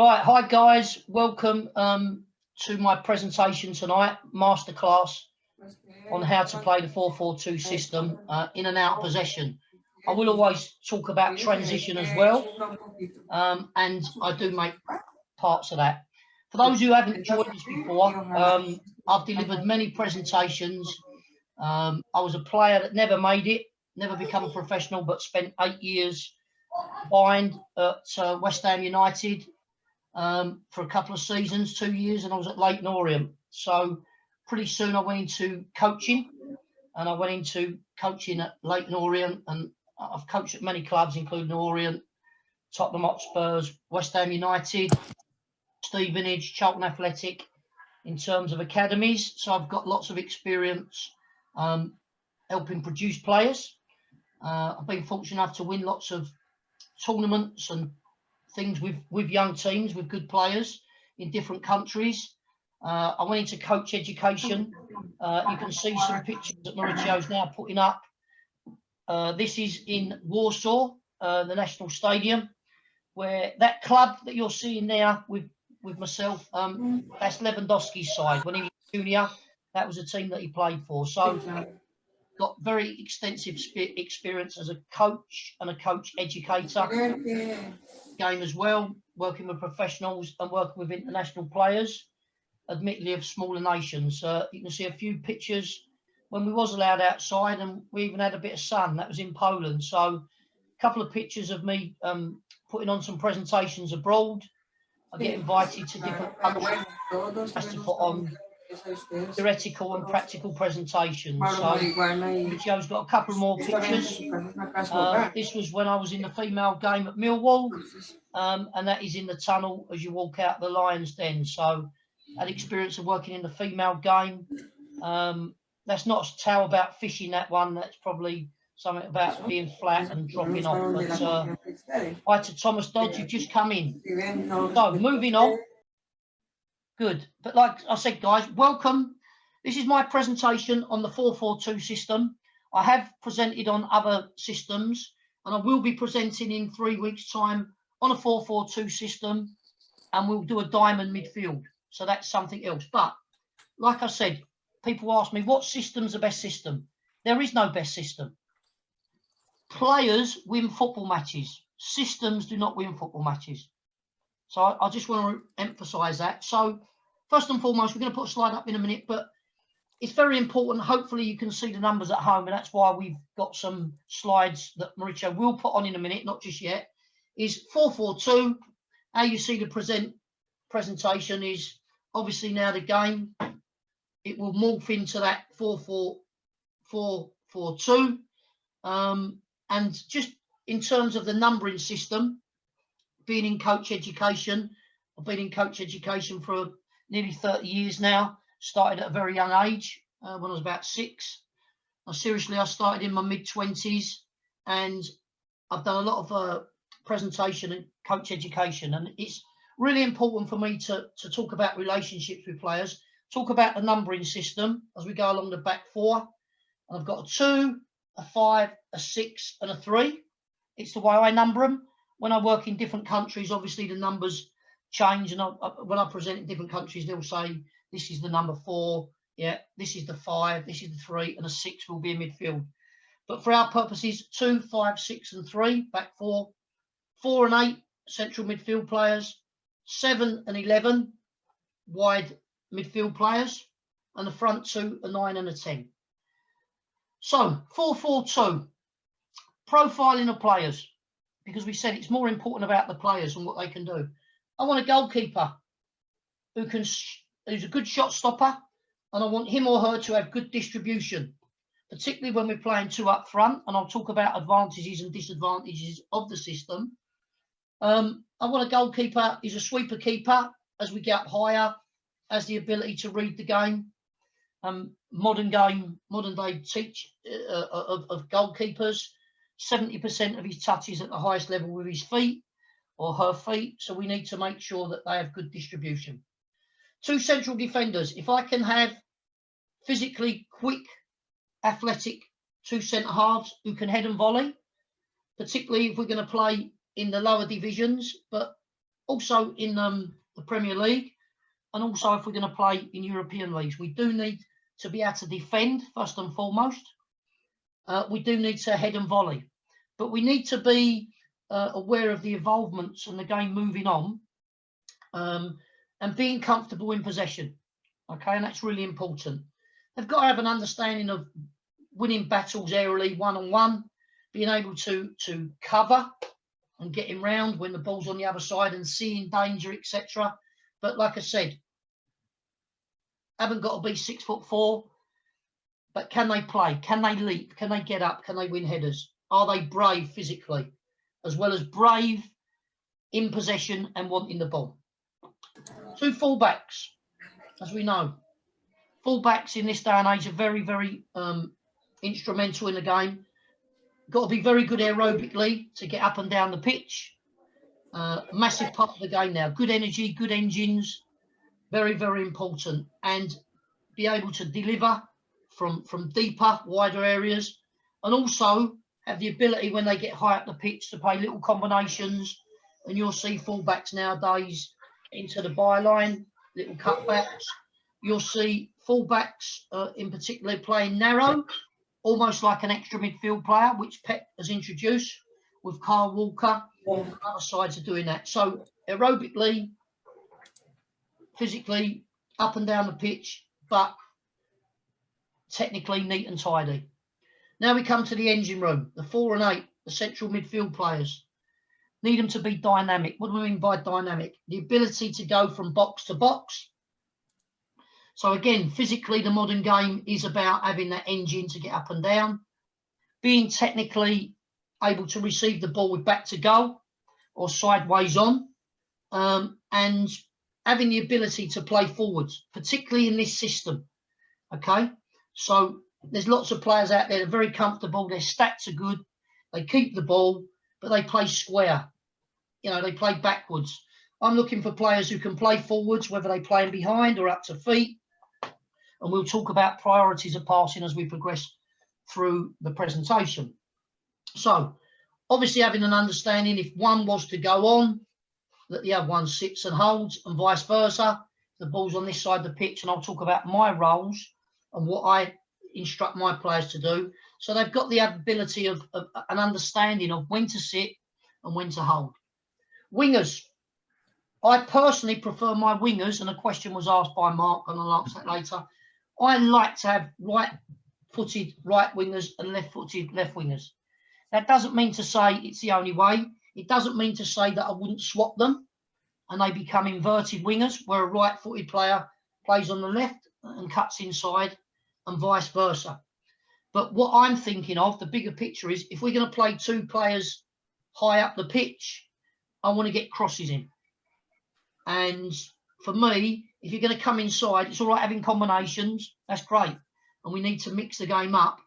Right, hi guys, welcome to my presentation tonight, masterclass on how to play the 4-4-2 system in and out of possession. I will always talk about transition as well, and I do make parts of that. For those who haven't joined us before, I've delivered many presentations. I was a player that never made it, never become a professional, but spent 8 years behind at West Ham United. For a couple of seasons, 2 years, and I was at Leyton Orient. So pretty soon I went into coaching, and I went into coaching at Leyton Orient, and I've coached at many clubs, including Orient, Tottenham Hotspurs, West Ham United, Stevenage, Charlton Athletic, in terms of academies. So I've got lots of experience helping produce players. I've been fortunate enough to win lots of tournaments and things with young teams, with good players in different countries. I went into coach education. You can see some pictures that Mauricio's now putting up. This is in Warsaw, the National Stadium, where that club that you're seeing there with myself, that's Lewandowski's side. When he was junior, that was a team that he played for. So got very extensive experience as a coach and a coach educator game as well, working with professionals and working with international players, admittedly of smaller nations. You can see a few pictures when we was allowed outside, and we even had a bit of sun. That was in Poland. So a couple of pictures of me putting on some presentations abroad. I get invited to different countries to put on theoretical and practical presentations. So Mauricio's got a couple more pictures. This was when I was in the female game at Millwall, and that is in the tunnel as you walk out the Lions Den. So I had experience of working in the female game. That's not a tale about fishing, that one. That's probably something about being flat and dropping off. But hi to Thomas Dodds, you've just come in. So moving on. Good. But like I said, guys, welcome. This is my presentation on the 4-4-2 system. I have presented on other systems, and I will be presenting in 3 weeks' time on a 4-4-2 system, and we'll do a diamond midfield. So that's something else. But like I said, people ask me, what system's the best system? There is no best system. Players win football matches. Systems do not win football matches. So I just want to emphasize that. So first and foremost, we're going to put a slide up in a minute, but it's very important. Hopefully you can see the numbers at home, and that's why we've got some slides that Mauricio will put on in a minute, not just yet. Is 4-4-2. How you see the presentation is obviously now the game. It will morph into that 4-4-2. And just in terms of the numbering system, being in coach education, I've been in coach education for nearly 30 years now. Started at a very young age, when I was about 6. Seriously, I started in my mid-20s, and I've done a lot of presentation and coach education. And it's really important for me to talk about relationships with players, talk about the numbering system as we go along the back 4. And I've got a 2, a 5, a 6, and a 3. It's the way I number them. When I work in different countries, obviously the numbers change, and when I present in different countries, they'll say this is the number 4, yeah, this is the 5, this is the 3, and a 6 will be in midfield. But for our purposes, 2, 5, 6, and 3, back 4, 4 and 8, central midfield players, 7 and 11, wide midfield players, and the front 2, a 9 and a 10. So 4-4-2, profiling of players, because we said it's more important about the players and what they can do. I want a goalkeeper who's a good shot stopper, and I want him or her to have good distribution, particularly when we're playing 2 up front, and I'll talk about advantages and disadvantages of the system. I want a goalkeeper who's a sweeper keeper as we get higher, has the ability to read the game. Modern day teach of goalkeepers, 70% of his touches at the highest level with his feet or her feet. So we need to make sure that they have good distribution. 2 central defenders. If I can have physically quick, athletic 2 centre halves who can head and volley, particularly if we're going to play in the lower divisions, but also in the Premier League, and also if we're going to play in European leagues, we do need to be able to defend first and foremost. We do need to head and volley, but we need to be aware of the involvements and the game moving on, and being comfortable in possession. Okay, and that's really important. They've got to have an understanding of winning battles aerially, one-on-one, being able to cover and getting round when the ball's on the other side and seeing danger, etc. But like I said, haven't got to be 6'4", but can they play? Can they leap? Can they get up? Can they win headers? Are they brave physically, as well as brave in possession and wanting the ball? Two fullbacks, as we know. Fullbacks in this day and age are very, very instrumental in the game. Got to be very good aerobically to get up and down the pitch. Massive part of the game now. Good energy, good engines, very, very important. And be able to deliver from deeper, wider areas, and also have the ability when they get high up the pitch to play little combinations. And you'll see fullbacks nowadays into the byline, little cutbacks. You'll see fullbacks in particular playing narrow, almost like an extra midfield player, which Pep has introduced with Kyle Walker. And other sides are doing that. So aerobically, physically, up and down the pitch, but technically neat and tidy. Now we come to the engine room, the 4 and 8, the central midfield players. Need them to be dynamic. What do we mean by dynamic? The ability to go from box to box. So again, physically, the modern game is about having that engine to get up and down, being technically able to receive the ball with back to goal or sideways on, and having the ability to play forwards, particularly in this system. Okay, so there's lots of players out there that are very comfortable. Their stats are good. They keep the ball, but they play square. You know, they play backwards. I'm looking for players who can play forwards, whether they play in behind or up to feet. And we'll talk about priorities of passing as we progress through the presentation. So, obviously having an understanding if one was to go on, that the other one sits and holds, and vice versa. The ball's on this side of the pitch, and I'll talk about my roles and what I instruct my players to do. So they've got the ability of an understanding of when to sit and when to hold. Wingers. I personally prefer my wingers, and a question was asked by Mark, and I'll answer that later. I like to have right-footed right wingers and left-footed left wingers. That doesn't mean to say it's the only way. It doesn't mean to say that I wouldn't swap them and they become inverted wingers, where a right-footed player plays on the left and cuts inside, and vice versa. But what I'm thinking of, the bigger picture is, if we're going to play 2 players high up the pitch, I want to get crosses in. And for me, if you're going to come inside, it's all right having combinations. That's great. And we need to mix the game up.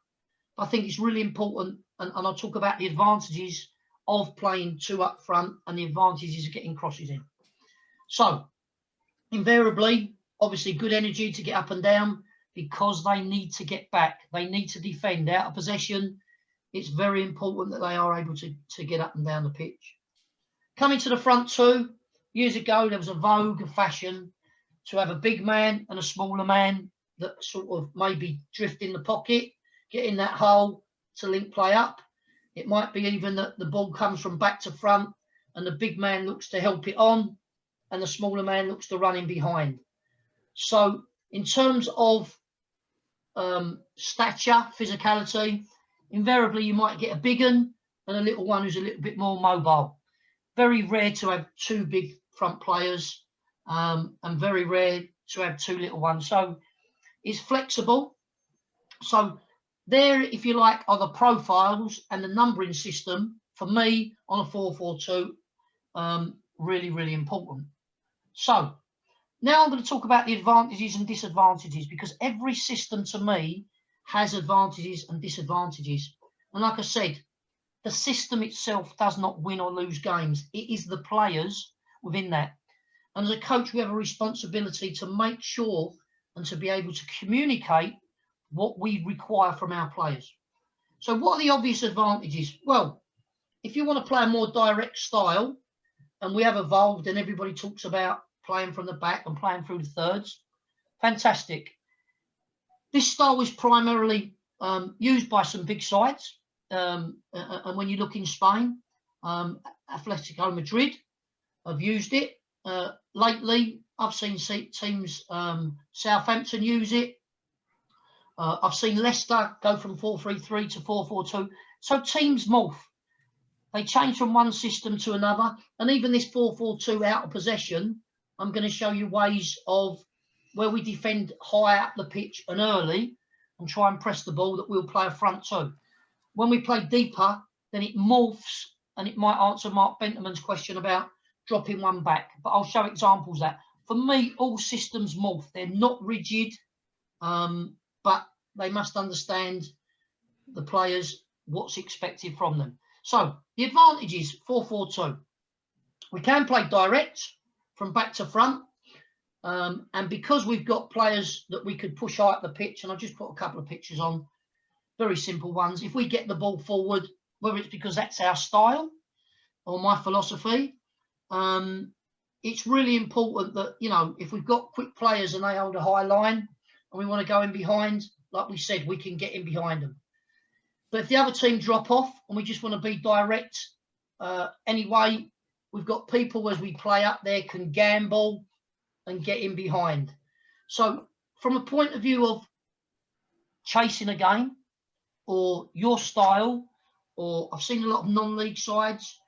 But I think it's really important, and I'll talk about the advantages of playing 2 up front and the advantages of getting crosses in. So, invariably, obviously good energy to get up and down, because they need to get back. They need to defend out of possession. It's very important that they are able to get up and down the pitch. Coming to the front 2, years ago, there was a vogue, a fashion, to have a big man and a smaller man that sort of maybe drift in the pocket, get in that hole to link play up. It might be even that the ball comes from back to front and the big man looks to help it on and the smaller man looks to run in behind. So in terms of stature, physicality, invariably you might get a big one and a little one who's a little bit more mobile. Very rare to have 2 big front players, and very rare to have 2 little ones. So it's flexible. So there, if you like, are the profiles and the numbering system for me on a 4-4-2. Really, really important. So now I'm going to talk about the advantages and disadvantages, because every system to me has advantages and disadvantages. And like I said, the system itself does not win or lose games. It is the players within that. And as a coach, we have a responsibility to make sure and to be able to communicate what we require from our players. So what are the obvious advantages? Well, if you want to play a more direct style, and we have evolved, and everybody talks about playing from the back and playing through the thirds. Fantastic. This style is primarily used by some big sides, and when you look in Spain, Atletico Madrid have used it. Lately, I've seen teams, Southampton use it. I've seen Leicester go from 4-3-3 to 4-4-2. So teams morph. They change from one system to another. And even this 4-4-2 out of possession, I'm going to show you ways of where we defend high up the pitch and early and try and press the ball that we'll play a front two. When we play deeper, then it morphs, and it might answer Mark Benterman's question about dropping one back. But I'll show examples of that. For me, all systems morph. They're not rigid, but they must understand the players, what's expected from them. So the advantages, 4-4-2. We can play direct from back to front. And because we've got players that we could push out the pitch, and I'll just put a couple of pictures on, very simple ones. If we get the ball forward, whether it's because that's our style or my philosophy, it's really important that, you know, if we've got quick players and they hold a high line and we want to go in behind, like we said, we can get in behind them. But if the other team drop off and we just want to be direct anyway, we've got people as we play up there can gamble and get in behind. So from a point of view of chasing a game or your style, or I've seen a lot of non-league sides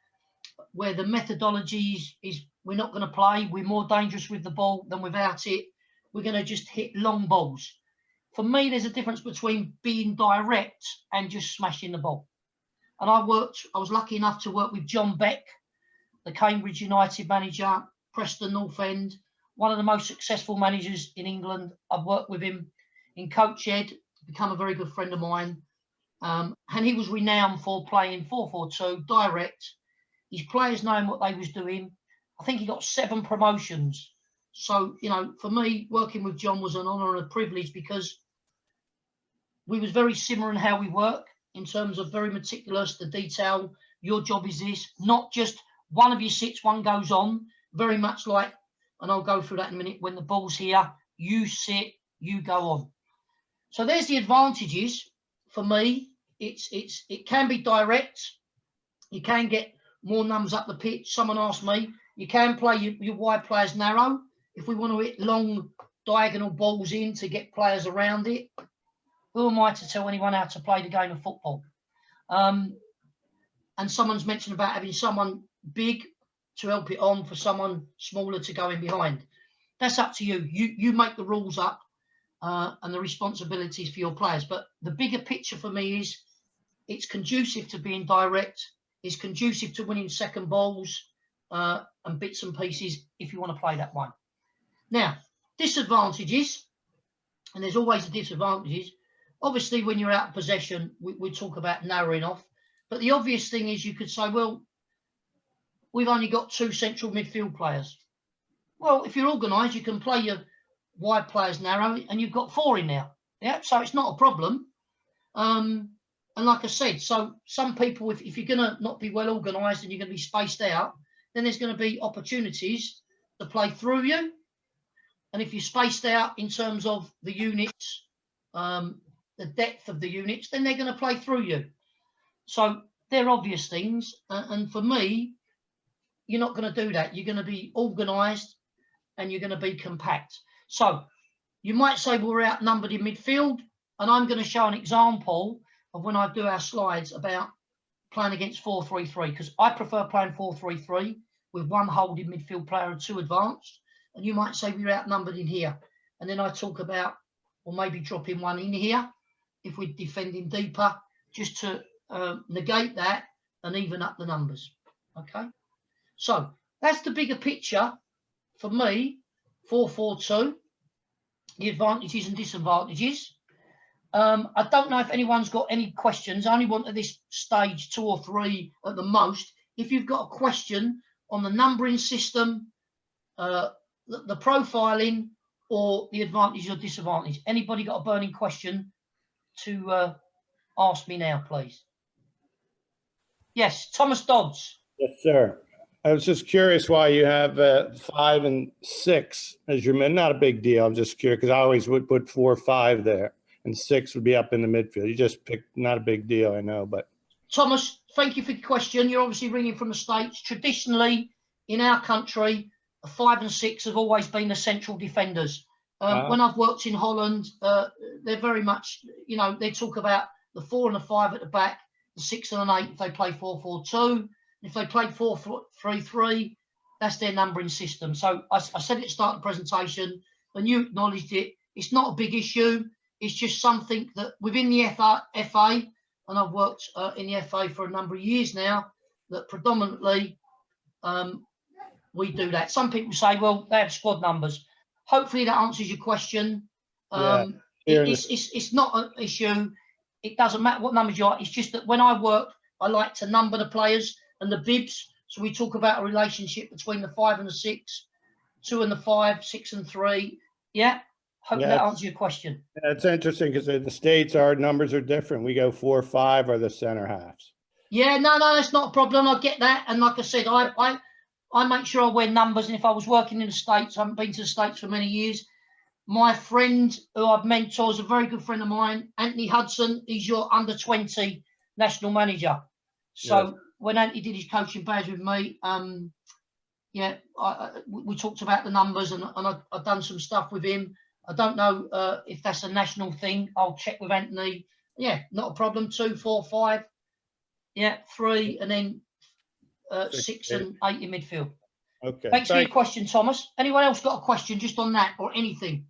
where the methodology is we're not going to play, we're more dangerous with the ball than without it, we're going to just hit long balls. For me, there's a difference between being direct and just smashing the ball. And I was lucky enough to work with John Beck, the Cambridge United manager, Preston North End, one of the most successful managers in England. I've worked with him in Coach Ed, become a very good friend of mine. And he was renowned for playing 4-4-2, direct. His players knowing what they was doing. I think he got 7 promotions. So, you know, for me, working with John was an honour and a privilege because we was very similar in how we work in terms of very meticulous, the detail. Your job is this, not just one of you sits, one goes on, very much like, and I'll go through that in a minute, when the ball's here, you sit, you go on. So there's the advantages for me. It can be direct. You can get more numbers up the pitch. Someone asked me, you can play your wide players narrow. If we want to hit long diagonal balls in to get players around it, who am I to tell anyone how to play the game of football? And someone's mentioned about having someone big to help it on for someone smaller to go in behind. That's up to you. You make the rules up and the responsibilities for your players. But the bigger picture for me is it's conducive to being direct. It's conducive to winning second balls and bits and pieces if you want to play that one. Now, disadvantages, and there's always the disadvantages. Obviously, when you're out of possession, we talk about narrowing off. But the obvious thing is you could say, well, we've only got 2 central midfield players. Well, if you're organised, you can play your wide players narrow and you've got 4 in there. Yeah, so it's not a problem. And like I said, so some people, if you're going to not be well organised and you're going to be spaced out, then there's going to be opportunities to play through you. And if you're spaced out in terms of the units, the depth of the units, then they're going to play through you. So they're obvious things. And for me, you're not going to do that. You're going to be organised and you're going to be compact. So you might say we're outnumbered in midfield, and I'm going to show an example of when I do our slides about playing against 4-3-3, because I prefer playing 4-3-3 with 1 holding midfield player and 2 advanced. And you might say we're outnumbered in here. And then I talk about, or maybe dropping 1 in here if we're defending deeper, just to negate that and even up the numbers. Okay. So that's the bigger picture for me, 4-4-2, the advantages and disadvantages. I don't know if anyone's got any questions. I only want at this stage 2 or 3 at the most. If you've got a question on the numbering system, the profiling, or the advantage or disadvantage, anybody got a burning question to ask me now, please? Yes, Thomas Dodds. Yes, sir. I was just curious why you have 5 and 6 as your mid. Not a big deal. I'm just curious because I always would put 4 or 5 there, and 6 would be up in the midfield. You just picked, not a big deal, I know, but. Thomas, thank you for your question. You're obviously ringing from the States. Traditionally, in our country, 5 and 6 have always been the central defenders. When I've worked in Holland, they're very much, you know, they talk about the 4 and the 5 at the back, the 6 and an 8 if they play 4-4-2. If they play 4-3-3, that's their numbering system. So I said at the start of the presentation, and you acknowledged it, it's not a big issue. It's just something that within the FA, and I've worked in the FA for a number of years now, that predominantly we do that. Some people say, well, they have squad numbers. Hopefully that answers your question. It's not an issue. It doesn't matter what numbers you are. It's just that when I work, I like to number the players and the bibs. So we talk about a relationship between the 5 and the 6, 2 and the 5, 6 and 3. Yeah. Hope that answers your question. It's interesting because in the States, our numbers are different. We go 4 or 5 are the center halves. Yeah, no, that's not a problem. I get that. And like I said, I make sure I wear numbers. And if I was working in the States, I haven't been to the States for many years. My friend who I've mentored is a very good friend of mine, Anthony Hudson. He's your under-20 national manager. So when Anthony did his coaching badge with me, we talked about the numbers and I've done some stuff with him. I don't know if that's a national thing. I'll check with Anthony. Yeah, not a problem. 2, 4, 5. Yeah, 3, and then 6 and 8 in midfield. Okay. Thanks for your question, Thomas. Anyone else got a question just on that or anything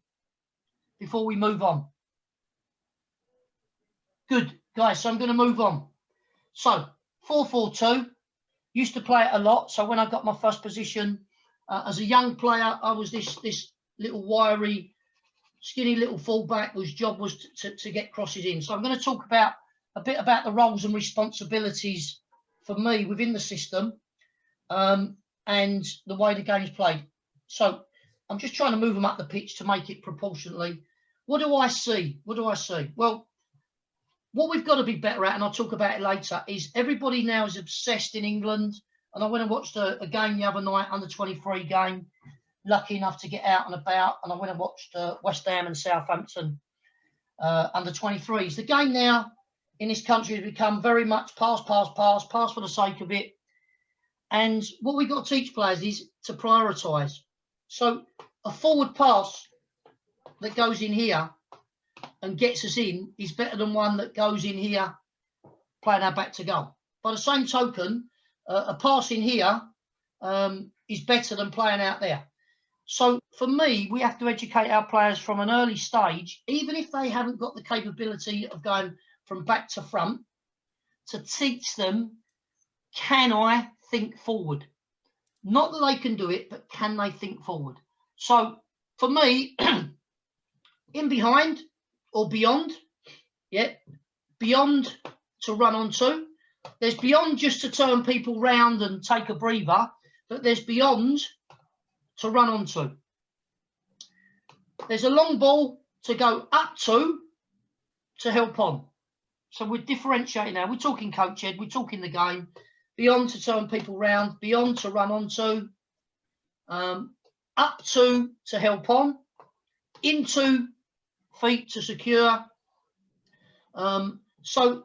before we move on? Good, guys. So I'm going to move on. So 4-4-2. Used to play it a lot. So when I got my first position as a young player, I was this little wiry, skinny little fullback whose job was to get crosses in. So I'm going to talk about a bit about the roles and responsibilities for me within the system and the way the game is played. So I'm just trying to move them up the pitch to make it proportionately. What do I see? What do I see? Well, what we've got to be better at, and I'll talk about it later, is everybody now is obsessed in England. And I went and watched a game the other night, under 23 game. Lucky enough to get out and about, and I went and watched West Ham and Southampton under 23s. The game now in this country has become very much pass for the sake of it. And what we've got to teach players is to prioritise. So a forward pass that goes in here and gets us in is better than one that goes in here playing our back to goal. By the same token, a pass in here is better than playing out there. So for me, we have to educate our players from an early stage, even if they haven't got the capability of going from back to front, to teach them, can I think forward? Not that they can do it, but can they think forward? So for me, in behind or beyond, beyond to run onto. There's beyond just to turn people round and take a breather, but there's beyond to run onto. There's a long ball to go up to help on. So we're differentiating now. We're talking coach Ed, we're talking the game. Beyond to turn people round, beyond to run onto, up to help on, into feet to secure. So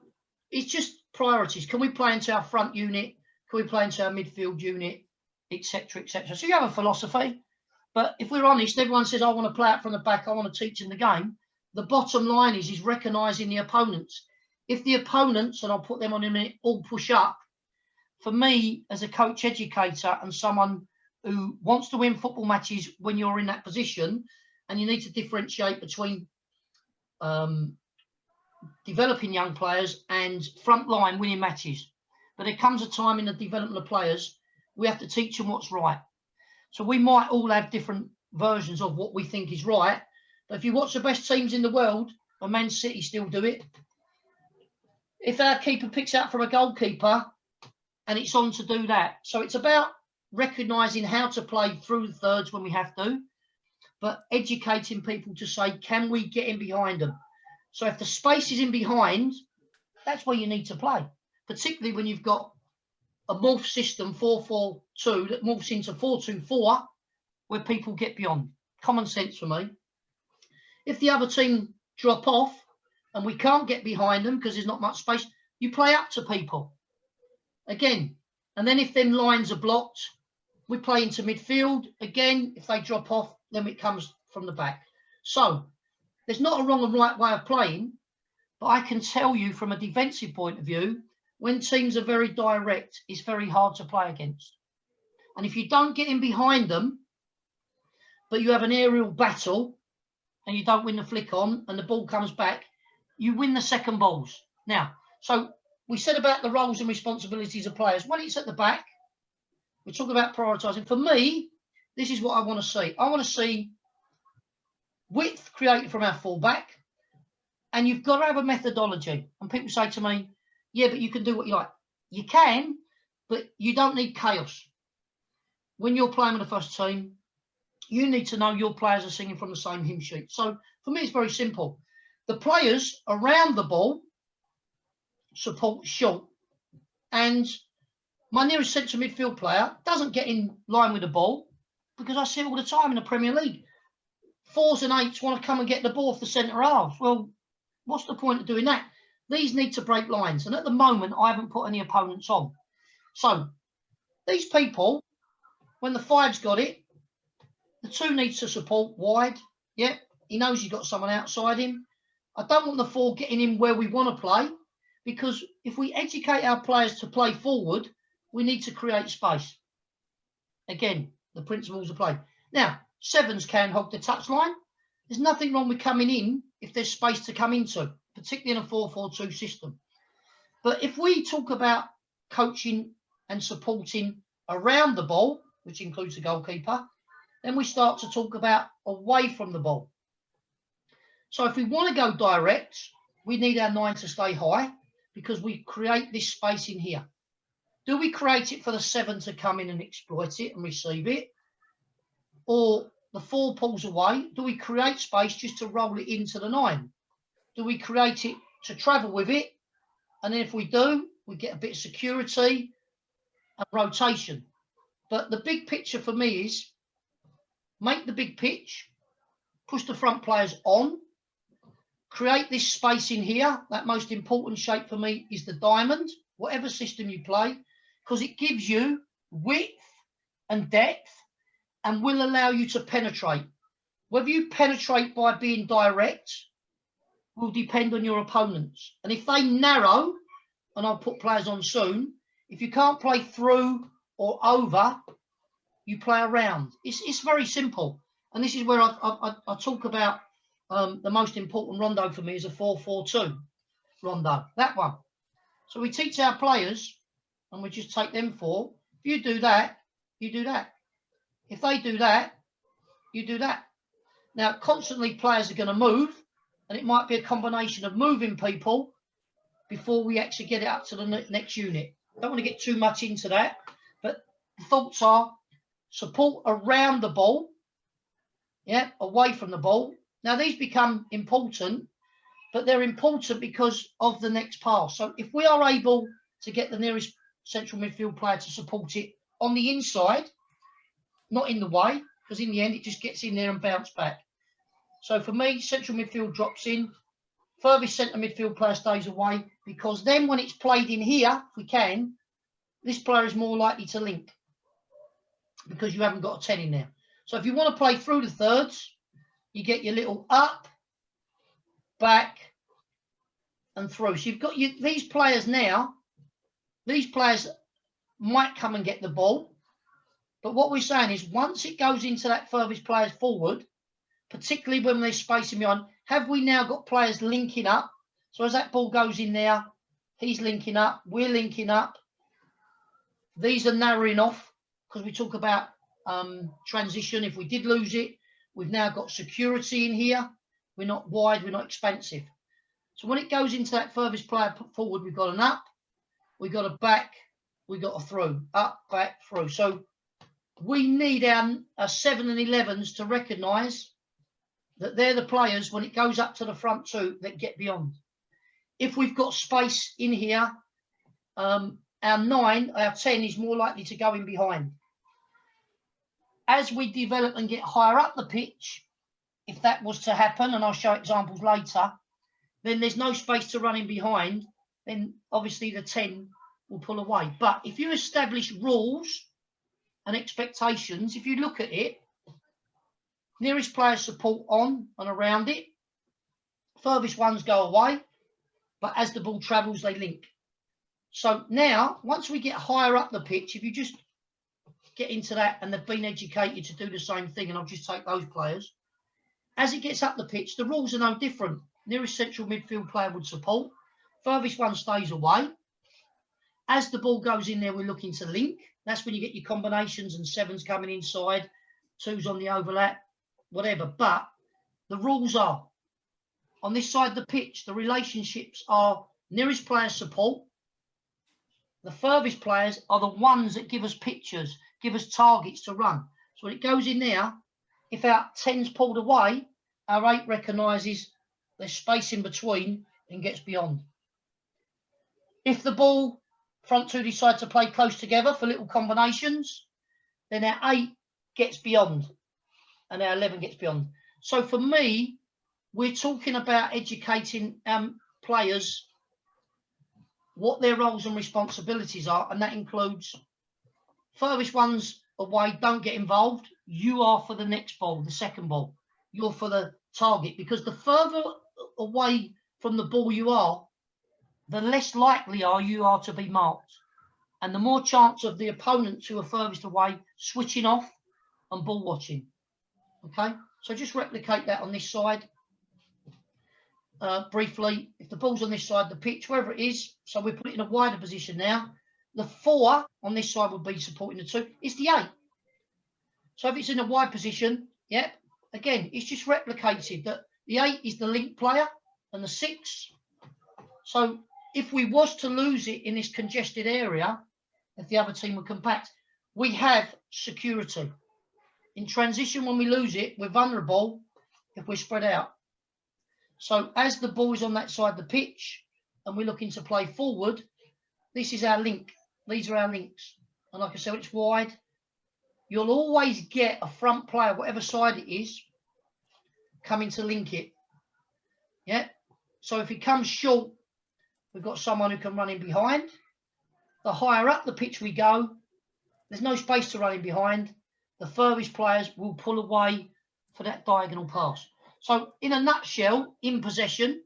it's just priorities. Can we play into our front unit? Can we play into our midfield unit, etc., etc.? So you have a philosophy, but if we're honest, everyone says, I want to play out from the back, I want to teach in the game. The bottom line is recognising the opponents. If the opponents, and I'll put them on in a minute, all push up, for me as a coach educator and someone who wants to win football matches when you're in that position, and you need to differentiate between developing young players and frontline winning matches. But there comes a time in the development of players, we have to teach them what's right. So we might all have different versions of what we think is right. But if you watch the best teams in the world, and Man City still do it, if our keeper picks out from a goalkeeper and it's on to do that. So it's about recognising how to play through the thirds when we have to, but educating people to say, can we get in behind them? So if the space is in behind, that's where you need to play, particularly when you've got a morph system 4-4-2 that morphs into 4-2-4 where people get beyond. Common sense for me. If the other team drop off and we can't get behind them because there's not much space, you play up to people again. And then if them lines are blocked, we play into midfield. Again, if they drop off, then it comes from the back. So there's not a wrong and right way of playing, but I can tell you from a defensive point of view, when teams are very direct, it's very hard to play against. And if you don't get in behind them, but you have an aerial battle and you don't win the flick on and the ball comes back, you win the second balls. Now, so we said about the roles and responsibilities of players. When it's at the back, we talk about prioritising. For me, this is what I want to see. I want to see width created from our fullback, and you've got to have a methodology. And people say to me, yeah, but you can do what you like. You can, but you don't need chaos. When you're playing with the first team, you need to know your players are singing from the same hymn sheet. So for me, it's very simple. The players around the ball support short, and my nearest central midfield player doesn't get in line with the ball, because I see it all the time in the Premier League. 4s and 8s want to come and get the ball off the centre half. Well, what's the point of doing that? These need to break lines, and at the moment, I haven't put any opponents on. So these people, when the 5's got it, the 2 needs to support wide. Yeah, he knows he's got someone outside him. I don't want the 4 getting in where we want to play, because if we educate our players to play forward, we need to create space. Again, the principles of play. Now, 7s can hog the touchline. There's nothing wrong with coming in if there's space to come into, particularly in a 4-4-2 system. But if we talk about coaching and supporting around the ball, which includes the goalkeeper, then we start to talk about away from the ball. So if we want to go direct, we need our 9 to stay high, because we create this space in here. Do we create it for the 7 to come in and exploit it and receive it? Or the 4 pulls away, do we create space just to roll it into the 9? Do we create it to travel with it? And then if we do, we get a bit of security and rotation. But the big picture for me is make the big pitch, push the front players on, create this space in here. That most important shape for me is the diamond, whatever system you play, because it gives you width and depth and will allow you to penetrate. Whether you penetrate by being direct will depend on your opponents. And if they narrow, and I'll put players on soon, if you can't play through or over, you play around. It's very simple. And this is where I talk about the most important rondo for me is a 4-4-2 rondo, that one. So we teach our players, and we just take them 4. If you do that, you do that. If they do that, you do that. Now, constantly players are going to move, and it might be a combination of moving people before we actually get it up to the next unit. Don't want to get too much into that, but the thoughts are support around the ball, yeah, away from the ball. Now, these become important, but they're important because of the next pass. So if we are able to get the nearest central midfield player to support it on the inside, not in the way, because in the end, it just gets in there and bounces back. So for me, central midfield drops in, furthest centre midfield player stays away, because then when it's played in here, if we can, this player is more likely to link because you haven't got a 10 in there. So if you want to play through the thirds, you get your little up, back, and through. So you've got these players now. These players might come and get the ball. But what we're saying is once it goes into that furthest players forward, particularly when there's spacing behind, have we now got players linking up? So as that ball goes in there, he's linking up, we're linking up. These are narrowing off because we talk about transition. If we did lose it, we've now got security in here. We're not wide, we're not expansive. So when it goes into that furthest player forward, we've got an up, we've got a back, we've got a through, up, back, through. So we need our 7 and 11s to recognise that they're the players when it goes up to the front 2 that get beyond. If we've got space in here, our 9, our 10 is more likely to go in behind. As we develop and get higher up the pitch, if that was to happen, and I'll show examples later, then there's no space to run in behind, then obviously the 10 will pull away. But if you establish rules and expectations, if you look at it, nearest player support on and around it, furthest ones go away, but as the ball travels, they link. So now, once we get higher up the pitch, if you just get into that, and they've been educated to do the same thing, and I'll just take those players, as it gets up the pitch, the rules are no different. Nearest central midfield player would support, furthest one stays away. As the ball goes in there, we're looking to link. That's when you get your combinations and 7s coming inside, 2s on the overlap, whatever. But the rules are, on this side of the pitch, the relationships are nearest player support. The furthest players are the ones that give us pictures, give us targets to run. So when it goes in there, if our 10's pulled away, our 8 recognises there's space in between and gets beyond. If the ball, front 2 decide to play close together for little combinations, then our 8 gets beyond and our 11 gets beyond. So for me, we're talking about educating players what their roles and responsibilities are, and that includes furthest ones away, don't get involved. You are for the next ball, the second ball. You're for the target, because the further away from the ball you are, the less likely you are to be marked, and the more chance of the opponents who are furthest away switching off and ball watching. Okay, so just replicate that on this side. Briefly, if the ball's on this side of the pitch, wherever it is, so we put it in a wider position now, the 4 on this side would be supporting the 2. It's the 8. So if it's in a wide position, yep, again, it's just replicated that the 8 is the link player and the 6. So if we was to lose it in this congested area, if the other team were compact, we have security. In transition, when we lose it, we're vulnerable if we're spread out. So as the ball is on that side of the pitch and we're looking to play forward, this is our link. These are our links. And like I said, when it's wide, you'll always get a front player, whatever side it is, coming to link it. Yeah. So if it comes short, we've got someone who can run in behind. The higher up the pitch we go, there's no space to run in behind. The furthest players will pull away for that diagonal pass. So in a nutshell, in possession,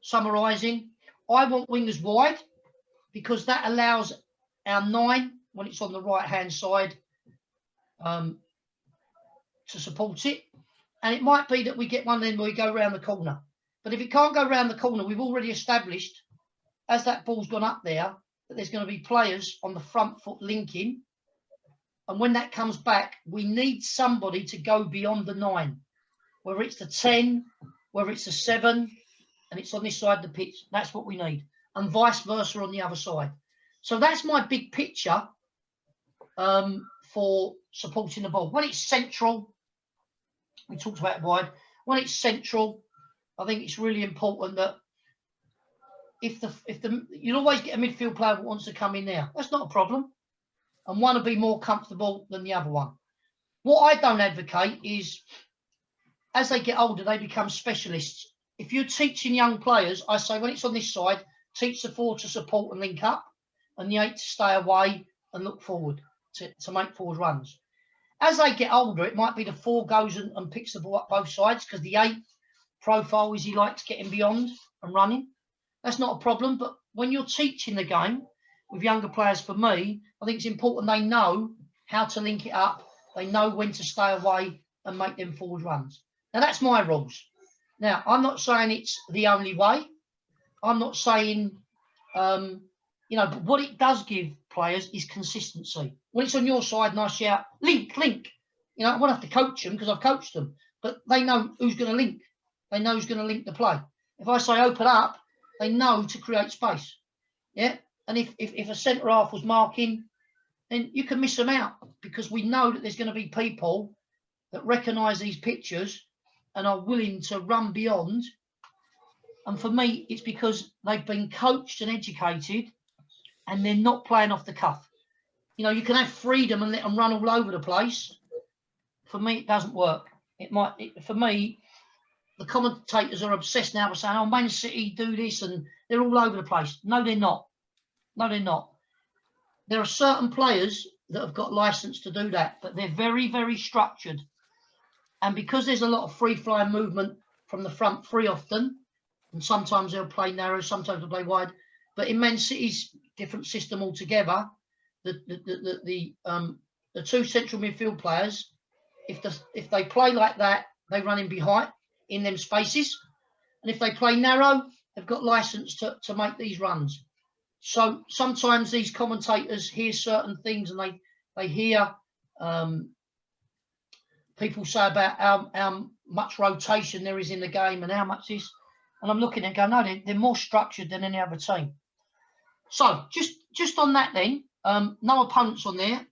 summarising, I want wingers wide because that allows our 9, when it's on the right-hand side, to support it. And it might be that we get one then where we go around the corner. But if it can't go around the corner, we've already established, as that ball's gone up there, that there's going to be players on the front foot linking. And when that comes back, we need somebody to go beyond the 9. Whether it's the 10, whether it's the 7, and it's on this side of the pitch, that's what we need. And vice versa on the other side. So that's my big picture for supporting the ball. When it's central, we talked about it wide. When it's central, I think it's really important that if you'll always get a midfield player that wants to come in there. That's not a problem. And one will be more comfortable than the other one. What I don't advocate is, as they get older, they become specialists. If you're teaching young players, I say when it's on this side, teach the 4 to support and link up, and the 8 to stay away and look forward to make forward runs. As they get older, it might be the 4 goes and picks the ball up both sides because the 8 profile is he likes getting beyond and running. That's not a problem. But when you're teaching the game with younger players, for me, I think it's important they know how to link it up. They know when to stay away and make them forward runs. Now, that's my rules. Now, I'm not saying it's the only way. I'm not saying, but what it does give players is consistency. When it's on your side and I shout, link, link, I won't have to coach them because I've coached them, but they know who's going to link. They know who's going to link the play. If I say open up, they know to create space. Yeah. And if a centre half was marking, then you can miss them out because we know that there's going to be people that recognise these pictures and are willing to run beyond. And for me, it's because they've been coached and educated and they're not playing off the cuff. You know, you can have freedom and let them run all over the place. For me, it doesn't work. For me, the commentators are obsessed now with saying, oh, Man City do this, and they're all over the place. No, they're not. No, they're not. There are certain players that have got license to do that, but they're very, very structured. And because there's a lot of free-flying movement from the front three often, and sometimes they'll play narrow, sometimes they'll play wide. But in Man City's different system altogether, the two central midfield players, if they play like that, they run in behind in them spaces, and if they play narrow, they've got license to make these runs. So sometimes these commentators hear certain things, and they hear people say about how much rotation there is in the game and how much this, and I'm looking and going, no, they're more structured than any other team. So just on that then, no opponents on there.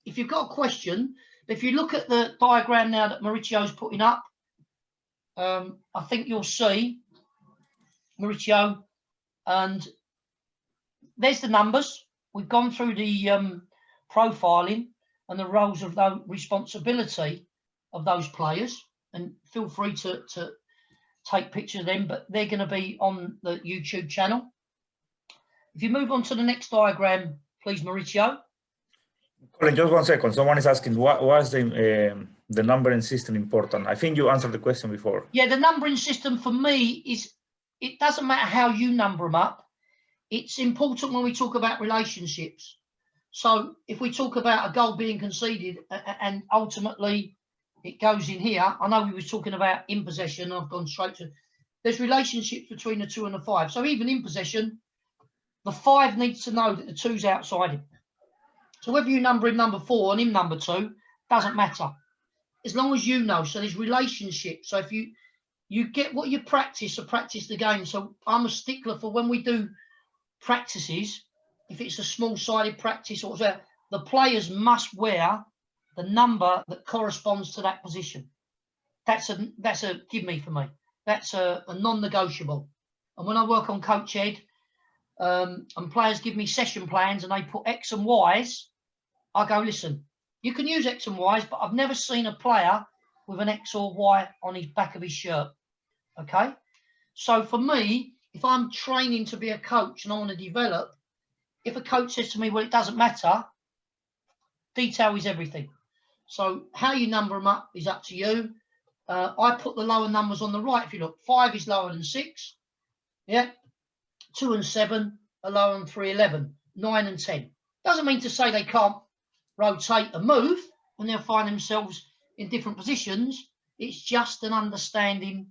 If you've got a question, if you look at the diagram now that Mauricio's putting up, I think you'll see Mauricio, and there's the numbers. We've gone through the profiling and the roles of the responsibility of those players, and feel free to take pictures of them, but they're going to be on the YouTube channel. If you move on to the next diagram, please, Mauricio. Colin, just 1 second. Someone is asking, why is the numbering system important? I think you answered the question before. Yeah, the numbering system for me is, it doesn't matter how you number them up. It's important when we talk about relationships. So if we talk about a goal being conceded and ultimately it goes in here, I know we were talking about in possession, I've gone straight to, there's relationships between the 2 and the 5. So even in possession, the 5 needs to know that the 2's outside him. So whether you number him number 4 and him number 2, doesn't matter. As long as you know. So there's relationships. So if you get what you practice, so practice the game. So I'm a stickler for when we do practices, if it's a small-sided practice or whatever, the players must wear the number that corresponds to that position. That's a give me for me. That's a non-negotiable. And when I work on Coach Ed, and players give me session plans and they put X and Y's, I go, listen, you can use X and Y's, but I've never seen a player with an X or Y on his back of his shirt. Okay? So for me, if I'm training to be a coach and I want to develop, if a coach says to me, well, it doesn't matter, detail is everything. So how you number them up is up to you. I put the lower numbers on the right. If you look, 5 is lower than 6. Yeah. 2 and 7 are lower than 3, 11. 9 and 10. Doesn't mean to say they can't rotate and move and they'll find themselves in different positions. It's just an understanding,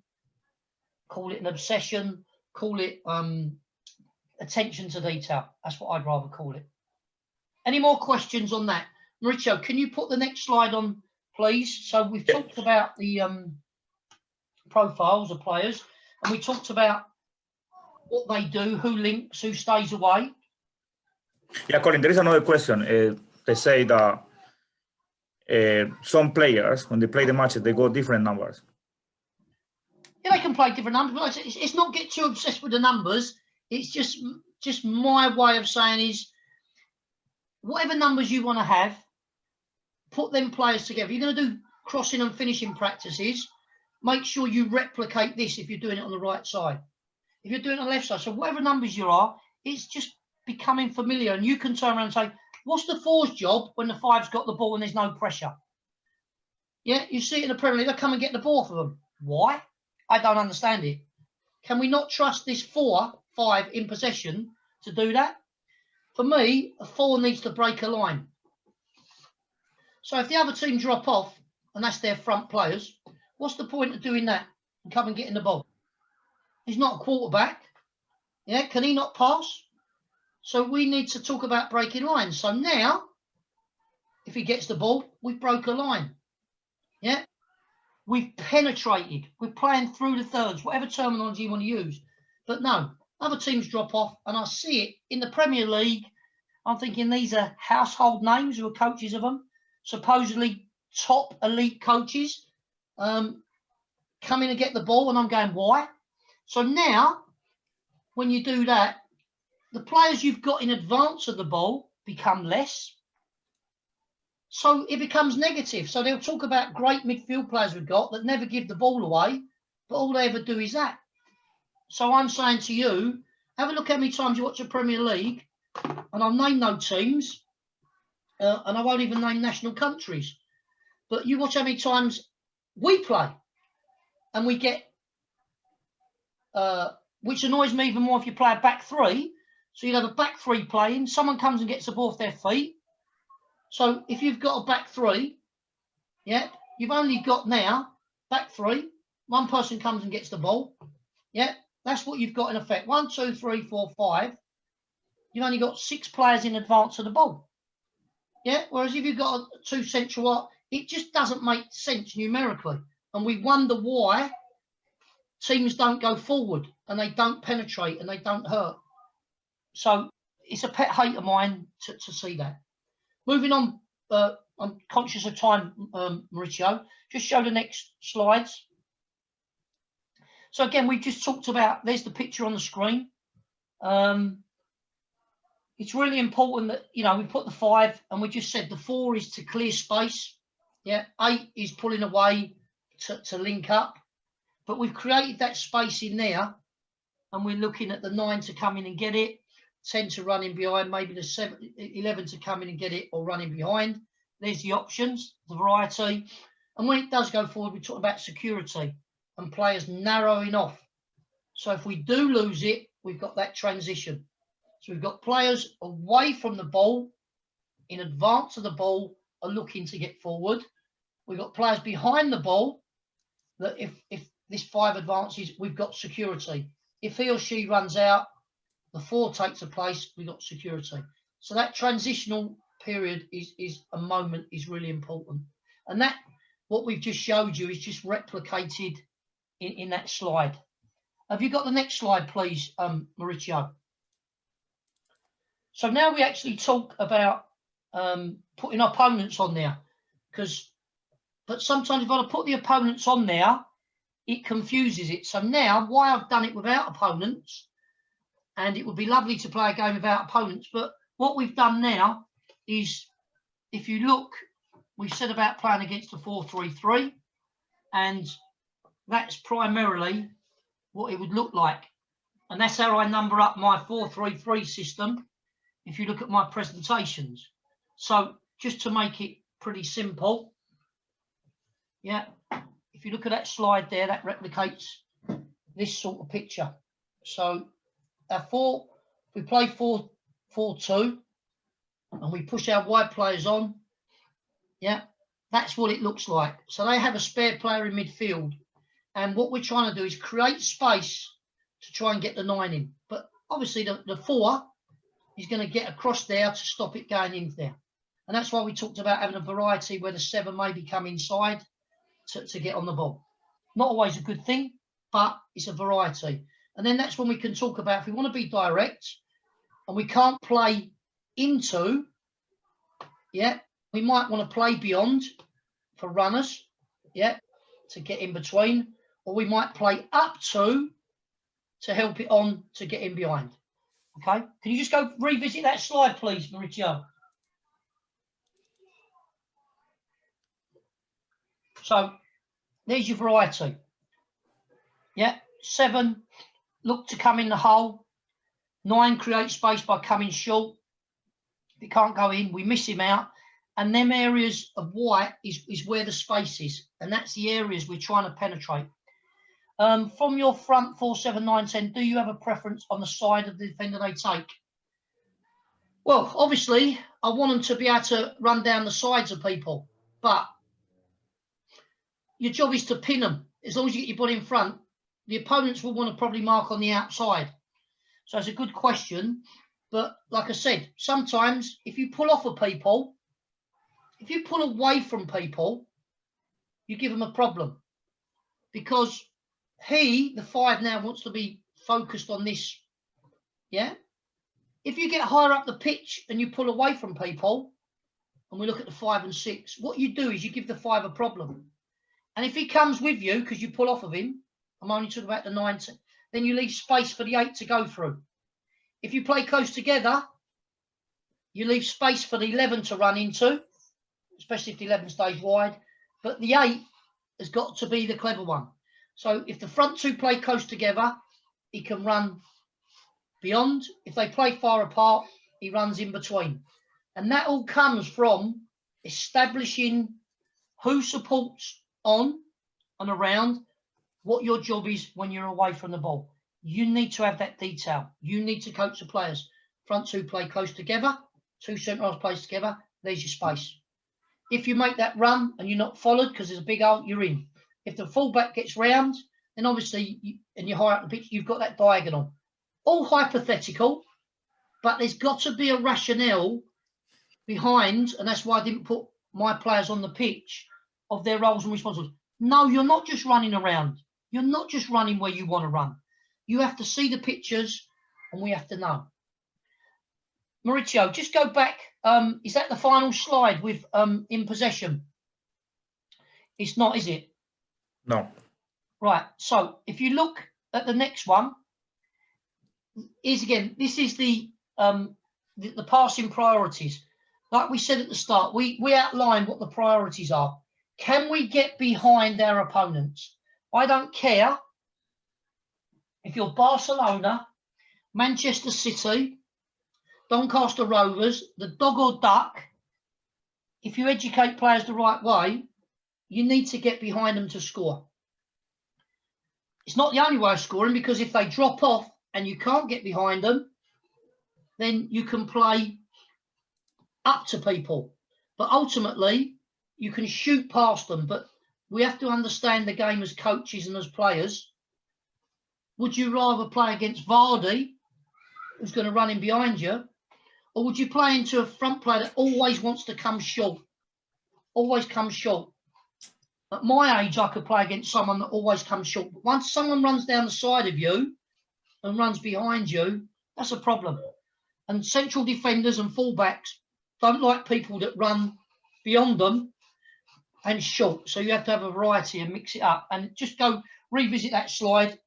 call it an obsession, call it attention to detail. That's what I'd rather call it. Any more questions on that? Mauricio, can you put the next slide on, please? So we've talked about the profiles of players, and we talked about what they do, who links, who stays away. Yeah, Colin, there is another question. They say that some players, when they play the matches, they go different numbers. Yeah, they can play different numbers, but it's not get too obsessed with the numbers. It's just my way of saying is, whatever numbers you want to have, put them players together. You're going to do crossing and finishing practices. Make sure you replicate this if you're doing it on the right side. If you're doing it on the left side, so whatever numbers you are, it's just becoming familiar. And you can turn around and say, what's the 4's job when the 5's got the ball and there's no pressure? Yeah, you see it in the Premier League, they come and get the ball for them. Why? I don't understand it. Can we not trust this 4, 5 in possession to do that? For me, a 4 needs to break a line. So if the other team drop off, and that's their front players, what's the point of doing that and come and getting the ball? He's not a quarterback. Yeah, can he not pass? So we need to talk about breaking lines. So now, if he gets the ball, we've broke a line. Yeah, we've penetrated. We're playing through the thirds, whatever terminology you want to use. But no, other teams drop off, and I see it in the Premier League. I'm thinking these are household names who are coaches of them, supposedly top elite coaches, come in and get the ball, and I'm going, why? So now, when you do that, the players you've got in advance of the ball become less. So it becomes negative. So they'll talk about great midfield players we've got that never give the ball away, but all they ever do is that. So I'm saying to you, have a look how many times you watch the Premier League, and I'll name no teams, and I won't even name national countries, but you watch how many times we play, and we get, which annoys me even more if you play a back three. So you'll have a back three playing, someone comes and gets the ball off their feet. So if you've got a back three, yeah, you've only got now back three. One person comes and gets the ball. Yeah, that's what you've got in effect. 1, 2, 3, 4, 5. You've only got 6 players in advance of the ball. Yeah, whereas if you've got 2 central, it just doesn't make sense numerically. And we wonder why teams don't go forward and they don't penetrate and they don't hurt. So it's a pet hate of mine to see that. Moving on, I'm conscious of time, Mauricio. Just show the next slides. So again, we've just talked about, there's the picture on the screen. It's really important that, you know, we put the 5 and we just said the 4 is to clear space. Yeah, 8 is pulling away to link up. But we've created that space in there and we're looking at the 9 to come in and get it. 10 to run in behind, maybe the 11 to come in and get it or run in behind. There's the options, the variety. And when it does go forward, we talk about security and players narrowing off. So if we do lose it, we've got that transition. So we've got players away from the ball, in advance of the ball, are looking to get forward. We've got players behind the ball that if this 5 advances, we've got security. If he or she runs out, the 4 takes a place, we've got security. So that transitional period is a moment is really important. And that, what we've just showed you, is just replicated in that slide. Have you got the next slide, please, Mauricio? So now we actually talk about putting opponents on there. But sometimes if I put the opponents on there, it confuses it. So now, why I've done it without opponents, and it would be lovely to play a game without opponents, but what we've done now is, if you look, we've said about playing against a 4-3-3, and that's primarily what it would look like. And that's how I number up my 4-3-3 system, if you look at my presentations. So just to make it pretty simple, yeah, if you look at that slide there, that replicates this sort of picture. So our we play 4-4-2 and we push our wide players on. Yeah, that's what it looks like. So they have a spare player in midfield. And what we're trying to do is create space to try and get the 9 in. But obviously the 4 is going to get across there to stop it going in there. And that's why we talked about having a variety where the 7 maybe come inside to get on the ball. Not always a good thing, but it's a variety. And then that's when we can talk about, if we want to be direct and we can't play into, yeah, we might want to play beyond for runners, yeah, to get in between, or we might play up to help it on to get in behind. Okay, can you just go revisit that slide, please, Mauricio? So there's your variety. Yeah, 7 look to come in the hole. 9 create space by coming short. If he can't go in, we miss him out. And them areas of white is where the space is. And that's the areas we're trying to penetrate. From your front 4, 7, 9, 10, do you have a preference on the side of the defender they take? Well, obviously, I want them to be able to run down the sides of people. But your job is to pin them. As long as you get your body in front, the opponents will want to probably mark on the outside. So it's a good question. But like I said, sometimes if you pull off of people, if you pull away from people, you give them a problem. Because the 5 now wants to be focused on this. Yeah. If you get higher up the pitch and you pull away from people, and we look at the 5 and 6, what you do is you give the 5 a problem. And if he comes with you because you pull off of him, I'm only talking about the 9, then you leave space for the 8 to go through. If you play close together, you leave space for the 11 to run into, especially if the 11 stays wide. But the 8 has got to be the clever one. So if the front two play close together, he can run beyond. If they play far apart, he runs in between. And that all comes from establishing who supports on and around, what your job is when you're away from the ball. You need to have that detail. You need to coach the players. Front two play close together, two centre halves play together, there's your space. If you make that run and you're not followed because there's a big hole, you're in. If the fullback gets round, then obviously, and you're higher up the pitch, you've got that diagonal. All hypothetical, but there's got to be a rationale behind, and that's why I didn't put my players on the pitch of their roles and responsibilities. No, you're not just running around. You're not just running where you want to run. You have to see the pictures, and we have to know. Maurizio, just go back. Is that the final slide with in possession? It's not, is it? No. Right. So if you look at the next one, is again, this is the passing priorities. Like we said at the start, we outlined what the priorities are. Can we get behind our opponents? I don't care if you're Barcelona, Manchester City, Doncaster Rovers, the dog or duck. If you educate players the right way, you need to get behind them to score. It's not the only way of scoring, because if they drop off and you can't get behind them, then you can play up to people. But ultimately, you can shoot past them. But we have to understand the game as coaches and as players. Would you rather play against Vardy, who's going to run in behind you, or would you play into a front player that always wants to come short? Always comes short. At my age, I could play against someone that always comes short. But once someone runs down the side of you and runs behind you, that's a problem. And central defenders and fullbacks don't like people that run beyond them and short. So you have to have a variety and mix it up. And just go revisit that slide.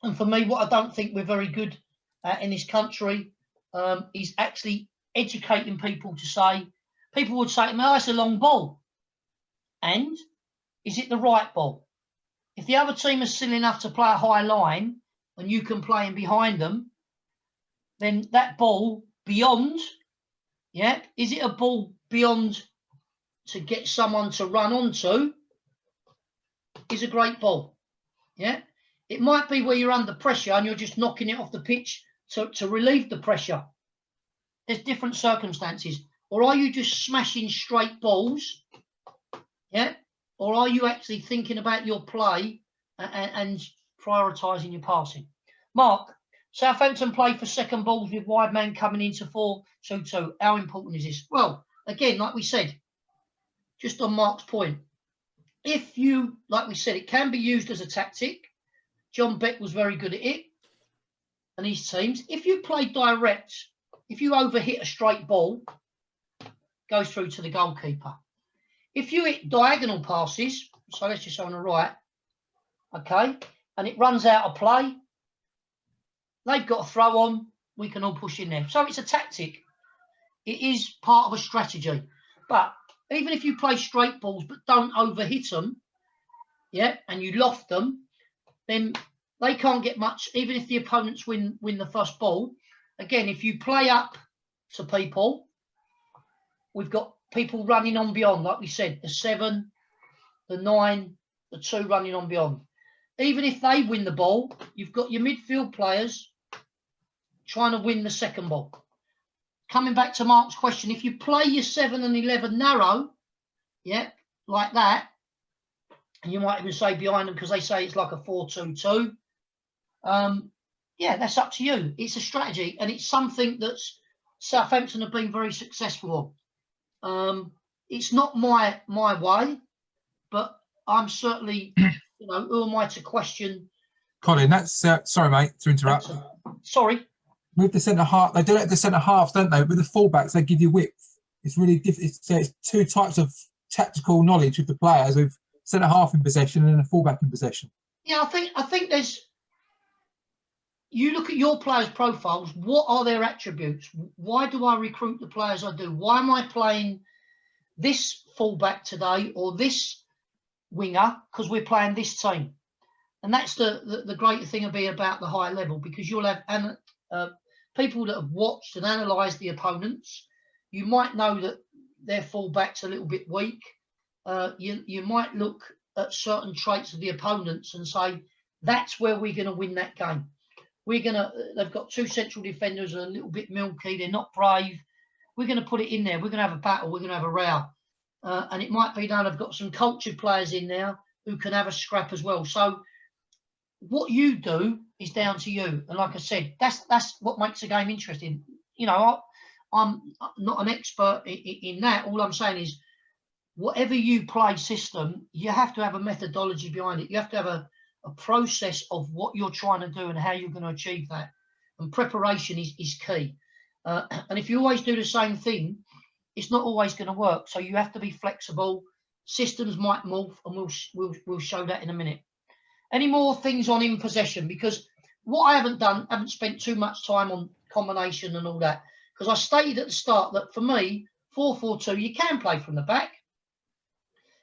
And for me, what I don't think we're very good at in this country is actually educating people to say, people would say to me, oh, it's a long ball. And is it the right ball? If the other team is silly enough to play a high line and you can play in behind them, then that ball beyond, yeah, is it a ball beyond to get someone to run onto? Is a great ball, yeah. It might be where you're under pressure and you're just knocking it off the pitch to relieve the pressure. There's different circumstances. Or are you just smashing straight balls, yeah? Or are you actually thinking about your play and prioritising your passing? Mark, Southampton play for second balls with wide man coming into 4-2-2. How important is this? Well, again, like we said, just on Mark's point, if you, like we said, it can be used as a tactic. John Beck was very good at it and his teams. If you play direct, if you overhit a straight ball, goes through to the goalkeeper. If you hit diagonal passes, so let's just say on the right, okay, and it runs out of play, they've got a throw on, we can all push in there. So it's a tactic. It is part of a strategy. But even if you play straight balls but don't overhit them, yeah, and you loft them, then they can't get much, even if the opponents win the first ball. Again, if you play up to people, we've got people running on beyond, like we said, the 7, the 9, the 2 running on beyond. Even if they win the ball, you've got your midfield players trying to win the second ball. Coming back to Mark's question, if you play your 7 and 11 narrow, yeah, like that, and you might even say behind them because they say it's like a 4-2-2. Yeah, that's up to you. It's a strategy, and it's something that Southampton have been very successful on. It's not my way, but I'm certainly, you know, who am I to question? Colin, that's sorry, mate, to interrupt. Sorry. With the centre half, they do it at the centre halves, don't they? With the fullbacks, they give you width. It's really different. It's two types of tactical knowledge with the players, with centre half in possession and a fullback in possession. Yeah, I think there's you look at your players' profiles, what are their attributes? Why do I recruit the players I do? Why am I playing this fullback today or this winger? Because we're playing this team. And that's the great thing about the high level, because you'll have people that have watched and analysed the opponents. You might know that their fullback's a little bit weak. You might look at certain traits of the opponents and say, that's where we're going to win that game. They've got two central defenders that are a little bit milky. They're not brave. We're going to put it in there. We're going to have a battle. We're going to have a row. And it might be done. I've got some cultured players in there who can have a scrap as well. So what you do is down to you. And like I said, that's what makes the game interesting. You know, I'm not an expert in that. All I'm saying is, whatever you play system, you have to have a methodology behind it. You have to have a process of what you're trying to do and how you're going to achieve that. And preparation is key. And if you always do the same thing, it's not always going to work. So you have to be flexible. Systems might morph, and we'll show that in a minute. Any more things on in possession? Because what I haven't spent too much time on combination and all that, because I stated at the start that for me, 4-4-2, you can play from the back.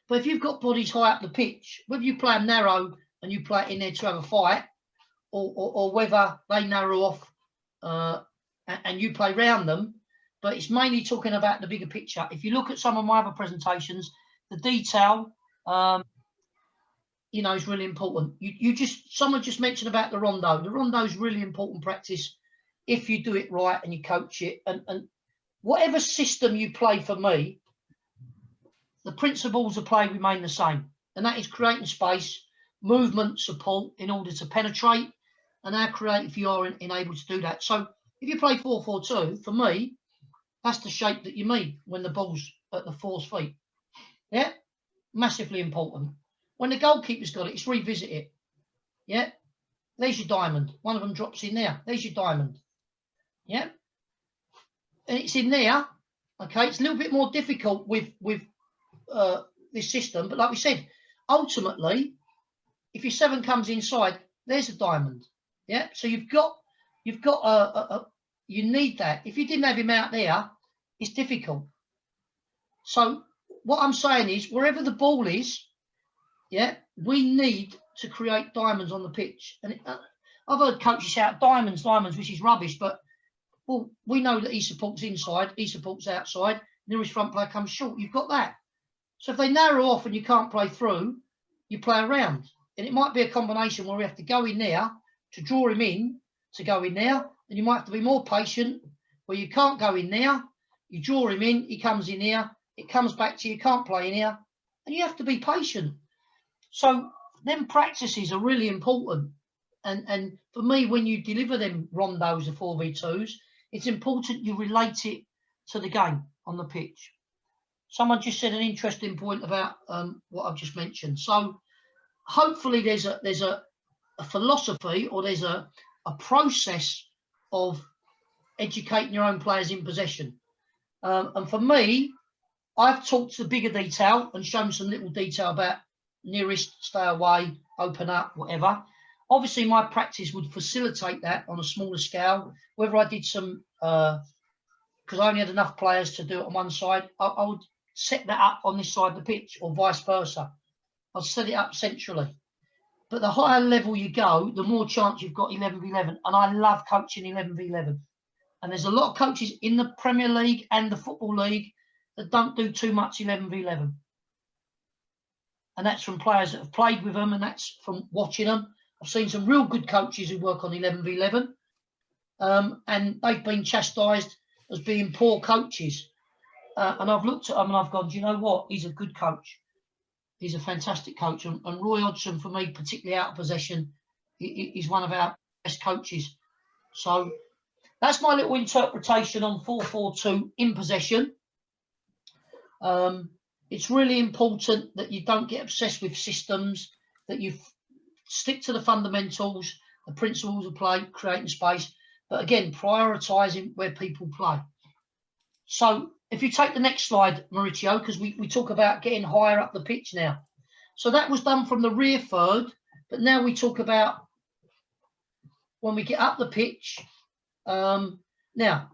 But if you've got bodies high up the pitch, whether you play them narrow and you play it in there to have a fight, or whether they narrow off and you play round them, but it's mainly talking about the bigger picture. If you look at some of my other presentations, the detail, you know, is really important. Someone just mentioned about the rondo. The rondo is really important practice if you do it right and you coach it. And whatever system you play for me, the principles of play remain the same. And that is creating space, movement, support in order to penetrate, and how creative you are in able to do that. So if you play 4-4-2, for me, that's the shape that you need when the ball's at the force feet. Yeah, massively important. When the goalkeeper's got it, it's revisit it. Yeah, there's your diamond. One of them drops in there. There's your diamond. Yeah, and it's in there. Okay, it's a little bit more difficult with this system, but like we said, ultimately, if your 7 comes inside, there's a diamond. Yeah, so you need that. If you didn't have him out there, it's difficult. So what I'm saying is, wherever the ball is, yeah, we need to create diamonds on the pitch. And I've heard coaches shout diamonds, which is rubbish. But well, we know that he supports inside, he supports outside. Nearest front player comes short. You've got that. So if they narrow off and you can't play through, you play around. And it might be a combination where we have to go in there to draw him in to go in there. And you might have to be more patient where you can't go in there. You draw him in, he comes in here, it comes back to you, can't play in here. And you have to be patient. So them practices are really important. And for me, when you deliver them rondos or 4v2s, it's important you relate it to the game on the pitch. Someone just said an interesting point about what I've just mentioned. So hopefully there's a philosophy, or there's a process of educating your own players in possession. And for me, I've talked to the bigger detail and shown some little detail about nearest, stay away, open up, whatever. Obviously, my practice would facilitate that on a smaller scale. Whether I did some, because I only had enough players to do it on one side, I would set that up on this side of the pitch, or vice versa. I'd set it up centrally. But the higher level you go, the more chance you've got 11v11. And I love coaching 11v11. And there's a lot of coaches in the Premier League and the Football League that don't do too much 11v11. And that's from players that have played with them, and that's from watching them. I've seen some real good coaches who work on 11v11, and they've been chastised as being poor coaches. And I've looked at them and I've gone, do you know what? He's a good coach. He's a fantastic coach. And Roy Hodgson, for me, particularly out of possession, he's one of our best coaches. So that's my little interpretation on 4-4-2 in possession. It's really important that you don't get obsessed with systems, that you stick to the fundamentals, the principles of play, creating space, but again, prioritising where people play. So if you take the next slide, Mauricio, because we talk about getting higher up the pitch now. So that was done from the rear third, but now we talk about when we get up the pitch, now,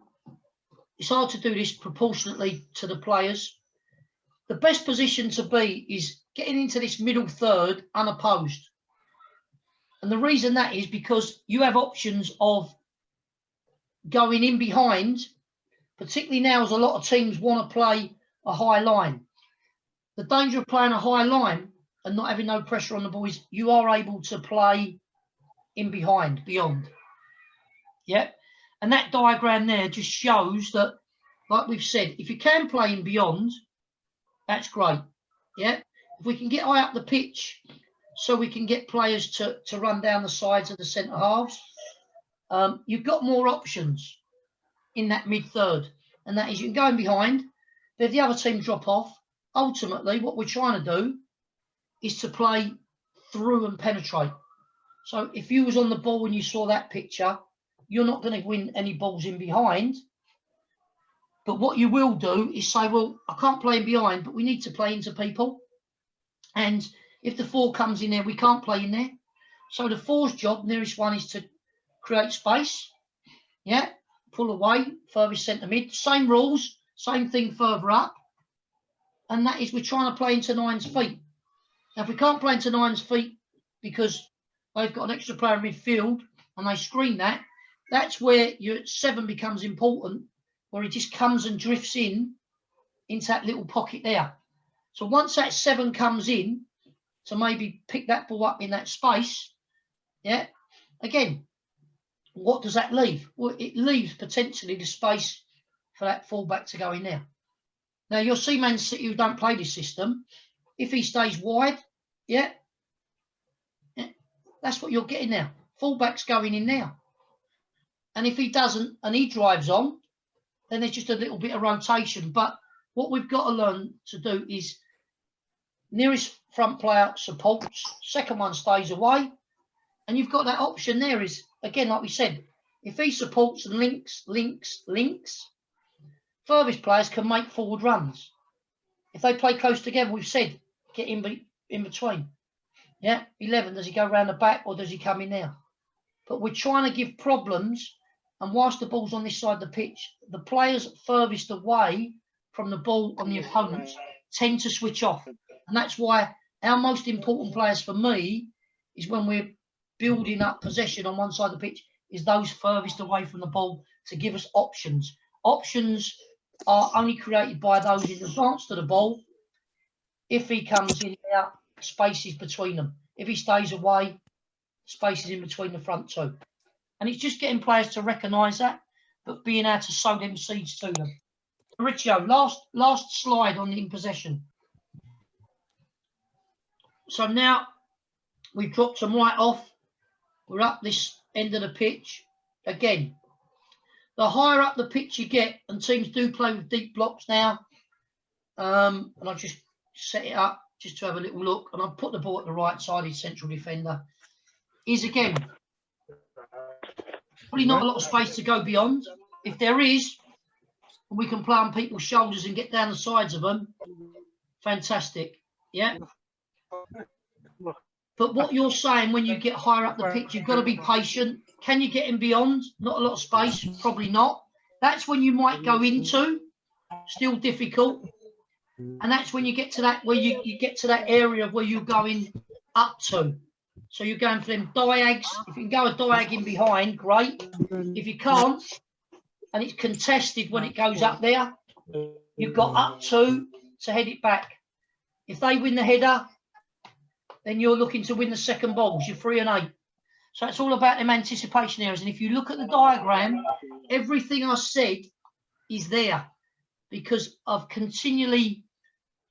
it's hard to do this proportionately to the players. The best position to be is getting into this middle third unopposed. And the reason that is because you have options of going in behind, particularly now as a lot of teams want to play a high line. The danger of playing a high line and not having no pressure on the ball is you are able to play in behind, beyond. Yeah. And that diagram there just shows that, like we've said, if you can play in beyond, that's great. Yeah. If we can get high up the pitch so we can get players to run down the sides of the centre halves, you've got more options in that mid-third. And that is you can go in behind, but if the other team drop off, ultimately what we're trying to do is to play through and penetrate. So if you was on the ball and you saw that picture, you're not going to win any balls in behind. But what you will do is say, well, I can't play in behind, but we need to play into people. And if the 4 comes in there, we can't play in there. So the 4's job, nearest one, is to create space. Yeah, pull away, furthest centre mid. Same rules, same thing further up. And that is we're trying to play into 9's feet. Now, if we can't play into 9's feet because they've got an extra player in midfield and they screen that, that's where your 7 becomes important, where he just comes and drifts into that little pocket there. So once that 7 comes in to maybe pick that ball up in that space, yeah, again, what does that leave? Well, it leaves potentially the space for that fullback to go in there. Now, you'll see Man City who don't play this system. If he stays wide, yeah, that's what you're getting now. Fullback's going in now. And if he doesn't and he drives on, then there's just a little bit of rotation. But what we've got to learn to do is nearest front player supports, second one stays away. And you've got that option there is, again, like we said, if he supports and links, furthest players can make forward runs. If they play close together, we've said, get in between. Yeah, 11, does he go round the back or does he come in there? But we're trying to give problems, and whilst the ball's on this side of the pitch, the players furthest away from the ball on the opponents tend to switch off. And that's why our most important players for me is when we're building up possession on one side of the pitch, is those furthest away from the ball to give us options. Options are only created by those in advance to the ball. If he comes in there, spaces between them. If he stays away, spaces in between the front 2. And it's just getting players to recognise that, but being able to sow them seeds to them. Mauricio, last slide on the in possession. So now we've dropped them right off. We're up this end of the pitch. Again, the higher up the pitch you get, and teams do play with deep blocks now, and I'll just set it up just to have a little look, and I'll put the ball at the right side, his central defender, is again, probably not a lot of space to go beyond. If there is, we can play on people's shoulders and get down the sides of them, fantastic, yeah? But what you're saying, when you get higher up the pitch, you've got to be patient. Can you get in beyond? Not a lot of space, probably not. That's when you might go into, still difficult. And that's when you get to that, where you get to that area where you're going up to. So you're going for them diags. If you can go a diag in behind, great. If you can't, and it's contested when it goes up there, you've got up to head it back. If they win the header, then you're looking to win the second balls. You're 3 and 8. So it's all about them anticipation areas. And if you look at the diagram, everything I said is there, because I've continually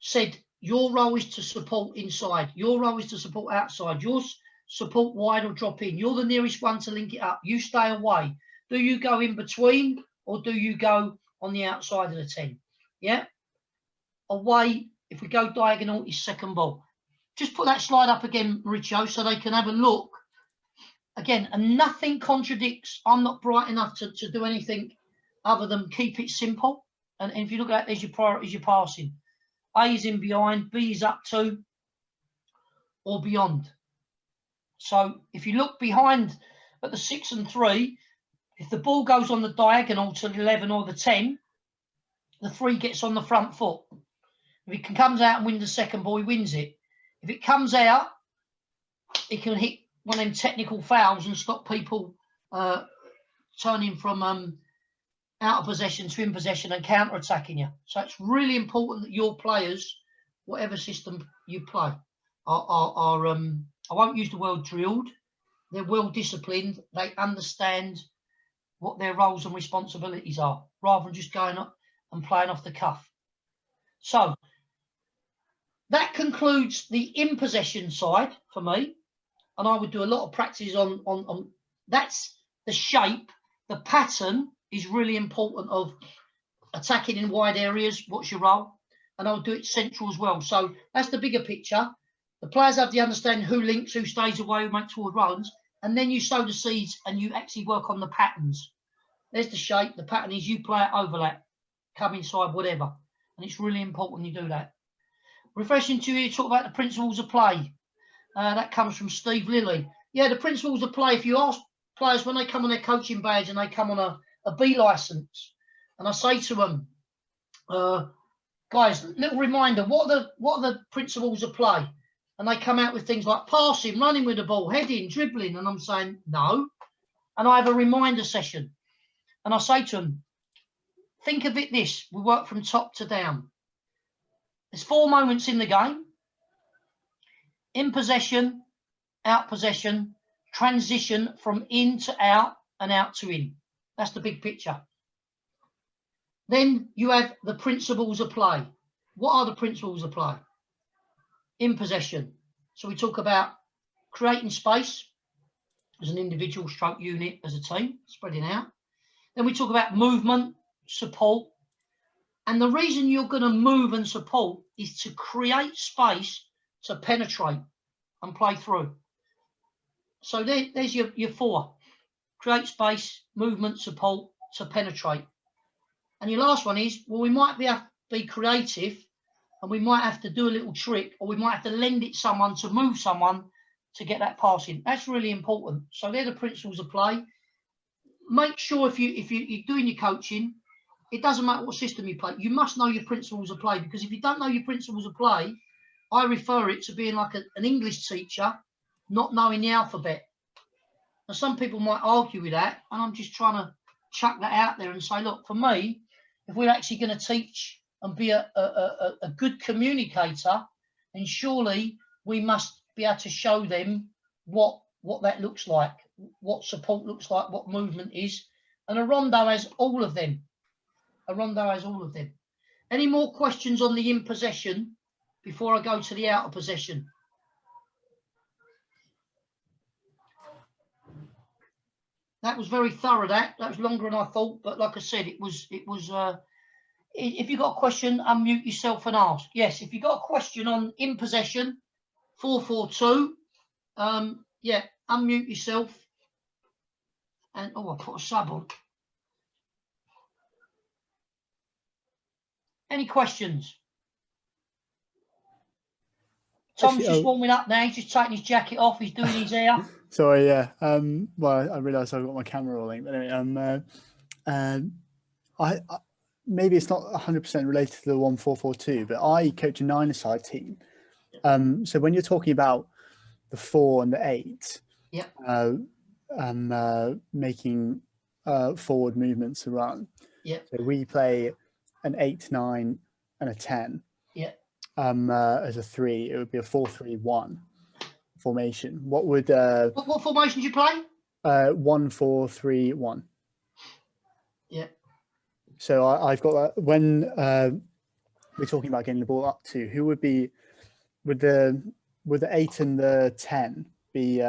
said your role is to support inside. Your role is to support outside. Your support wide or drop in. You're the nearest one to link it up. You stay away. Do you go in between or do you go on the outside of the 10? Yeah? Away, if we go diagonal, is second ball. Just put that slide up again, Mauricio, so they can have a look. Again, and nothing contradicts. I'm not bright enough to do anything other than keep it simple. And if you look at it, there's your priorities, your passing. A is in behind, B is up to, or beyond. So if you look behind But the 6 and 3, if the ball goes on the diagonal to the 11 or the 10, the 3 gets on the front foot. If he comes out and wins the second ball, he wins it. If it comes out, he can hit one of them technical fouls and stop people turning from out of possession to in possession and counter-attacking you. So it's really important that your players, whatever system you play, are I won't use the word drilled. They're well disciplined. They understand what their roles and responsibilities are, rather than just going up and playing off the cuff. So that concludes the in possession side for me, and I would do a lot of practice on that's the shape. The pattern is really important of attacking in wide areas. What's your role? And I'll do it central as well. So that's the bigger picture. The players have to understand who links, who stays away, who makes forward runs, and then you sow the seeds and you actually work on the patterns. There's the shape. The pattern is you play it overlap, come inside, whatever. And it's really important you do that. Refreshing to you, talk about the principles of play. That comes from Steve Lilly. Yeah, the principles of play, if you ask players when they come on their coaching badge and they come on a B license, and I say to them, guys, little reminder, what are the principles of play? And they come out with things like passing, running with the ball, heading, dribbling. And I'm saying, no. And I have a reminder session. And I say to them, think of it this, we work from top to down. There's 4 moments in the game: in possession, out possession, transition from in to out and out to in. That's the big picture. Then you have the principles of play. What are the principles of play? In possession. So we talk about creating space as an individual stroke unit, as a team, spreading out. Then we talk about movement, support. And the reason you're going to move and support is to create space to penetrate and play through. So there's your 4. Create space, movement, support, to penetrate. And your last one is, well, we might have to be creative and we might have to do a little trick, or we might have to lend it someone to move someone to get that pass in. That's really important. So they're the principles of play. Make sure if you're doing your coaching, it doesn't matter what system you play, you must know your principles of play, because if you don't know your principles of play, I refer it to being like an English teacher not knowing the alphabet. Now, some people might argue with that, and I'm just trying to chuck that out there and say, look, for me, if we're actually going to teach and be a good communicator, then surely we must be able to show them what that looks like, what support looks like, what movement is. And a rondo has all of them. A rondo has all of them. Any more questions on the in possession before I go to the out of possession? That was very thorough. That was longer than I thought, but like I said, it was. If you've got a question, unmute yourself and ask. Yes, if you've got a question on in possession, 442, yeah, unmute yourself. And I put a sub on. Any questions? Tom's just warming up now. He's just taking his jacket off. He's doing his hair. Sorry, yeah. Well, I realised I've got my camera rolling. But anyway, I maybe it's not 100% related to the 1442, but I coach a 9-a-side team. So when you're talking about the 4 and the 8, yeah, making forward movements to run. Yeah. So we play an 8, 9, and a 10. Yeah. As a 3, it would be a 4-3-1 formation. What would what formation do you play? 1-4-3-1. Yeah. So I've got that. When we're talking about getting the ball up to, who would be would the 8 and the 10 be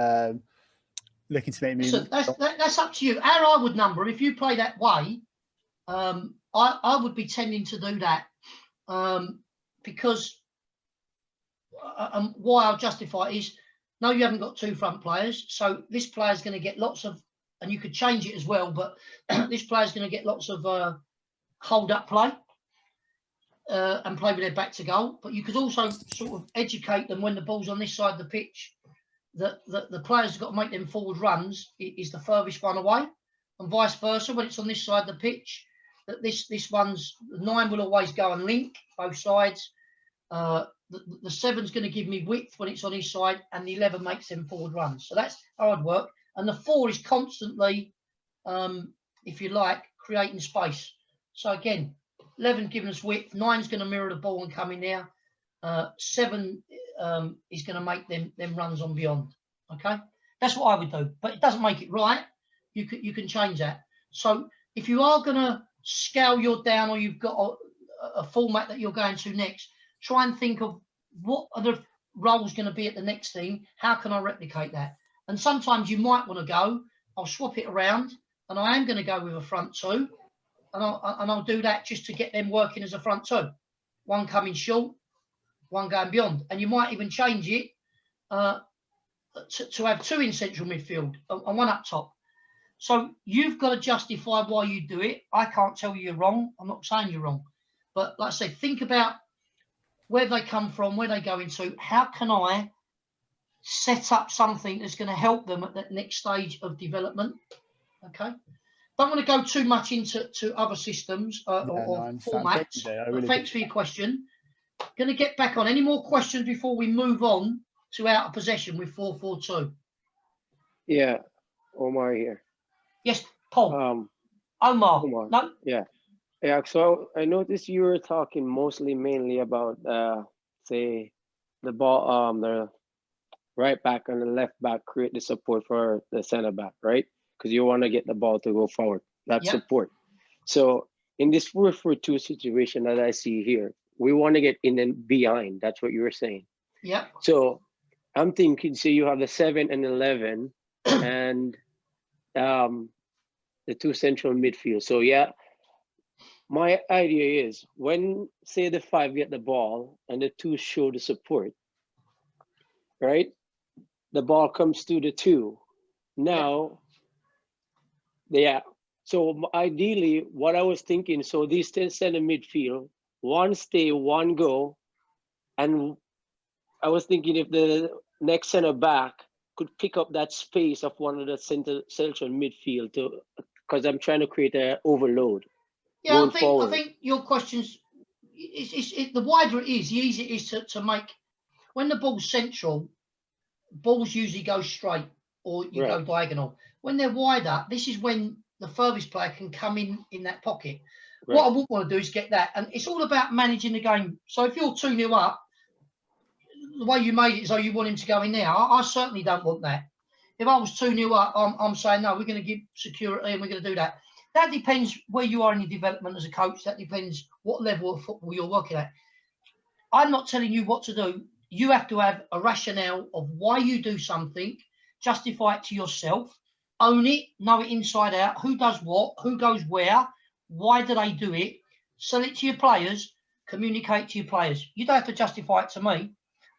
looking to make movement? That's up to you. How I would number, if you play that way, I would be tending to do that, because why I'll justify it is, no, you haven't got 2 front players, so this player is going to get lots of, and you could change it as well, but this player is going to get lots of hold-up play and play with their back to goal. But you could also sort of educate them when the ball's on this side of the pitch the players have got to make them forward runs is the furthest one away, and vice versa. When it's on this side of the pitch, that this one's 9 will always go and link both sides. The 7's going to give me width when it's on his side, and the 11 makes them forward runs. So that's hard work. And the 4 is constantly, if you like, creating space. So again, 11 giving us width, 9's going to mirror the ball and come in there. 7 is going to make them runs on beyond. Okay, that's what I would do, but it doesn't make it right. You can change that. So if you are going to scale your down, or you've got a format that you're going to next, try and think of what are the roles going to be at the next thing. How can I replicate that? And sometimes you might want to go, I'll swap it around, and I am going to go with a front 2, and I'll do that just to get them working as a front 2. One coming short, one going beyond, and you might even change it to have 2 in central midfield and 1 up top. So you've got to justify why you do it. I can't tell you you're wrong. I'm not saying you're wrong, but like I say, think about where they come from, where they go into. How can I set up something that's going to help them at that next stage of development? Okay. Don't want to go too much into other systems or formats. Thanks for your question. Going to get back on. Any more questions before we move on to out of possession with 4-4-2? Yeah, Omar here. Yes, Paul. Omar. No? Yeah. Yeah, so I noticed you were talking mainly about, say, the ball, the right back and the left back create the support for the center back, right? Because you want to get the ball to go forward. That's support. So in this 4-4-2 situation that I see here, we want to get in and behind. That's what you were saying. Yeah. So I'm thinking, say you have the 7 and 11 and the 2 central midfield. So yeah, my idea is when, say, the 5 get the ball and the 2 show the support, right? The ball comes to the 2. Now, so ideally, what I was thinking, so these 10 center midfield, 1 stay, 1 go, and I was thinking if the next center back could pick up that space of one of the central midfield, because I'm trying to create an overload. Yeah, I think your questions, the wider it is, the easier it is to make. When the ball's central, balls usually go straight or you go diagonal. When they're wider, this is when the furthest player can come in that pocket. Right. What I wouldn't want to do is get that. And it's all about managing the game. So if you're 2-0 up, the way you made it is though you want him to go in there. I certainly don't want that. If I was 2-0 up, I'm saying, no, we're going to give security and we're going to do that. That depends where you are in your development as a coach. That depends what level of football you're working at. I'm not telling you what to do. You have to have a rationale of why you do something, justify it to yourself, own it, know it inside out, who does what, who goes where, why do they do it, sell it to your players, communicate to your players. You don't have to justify it to me.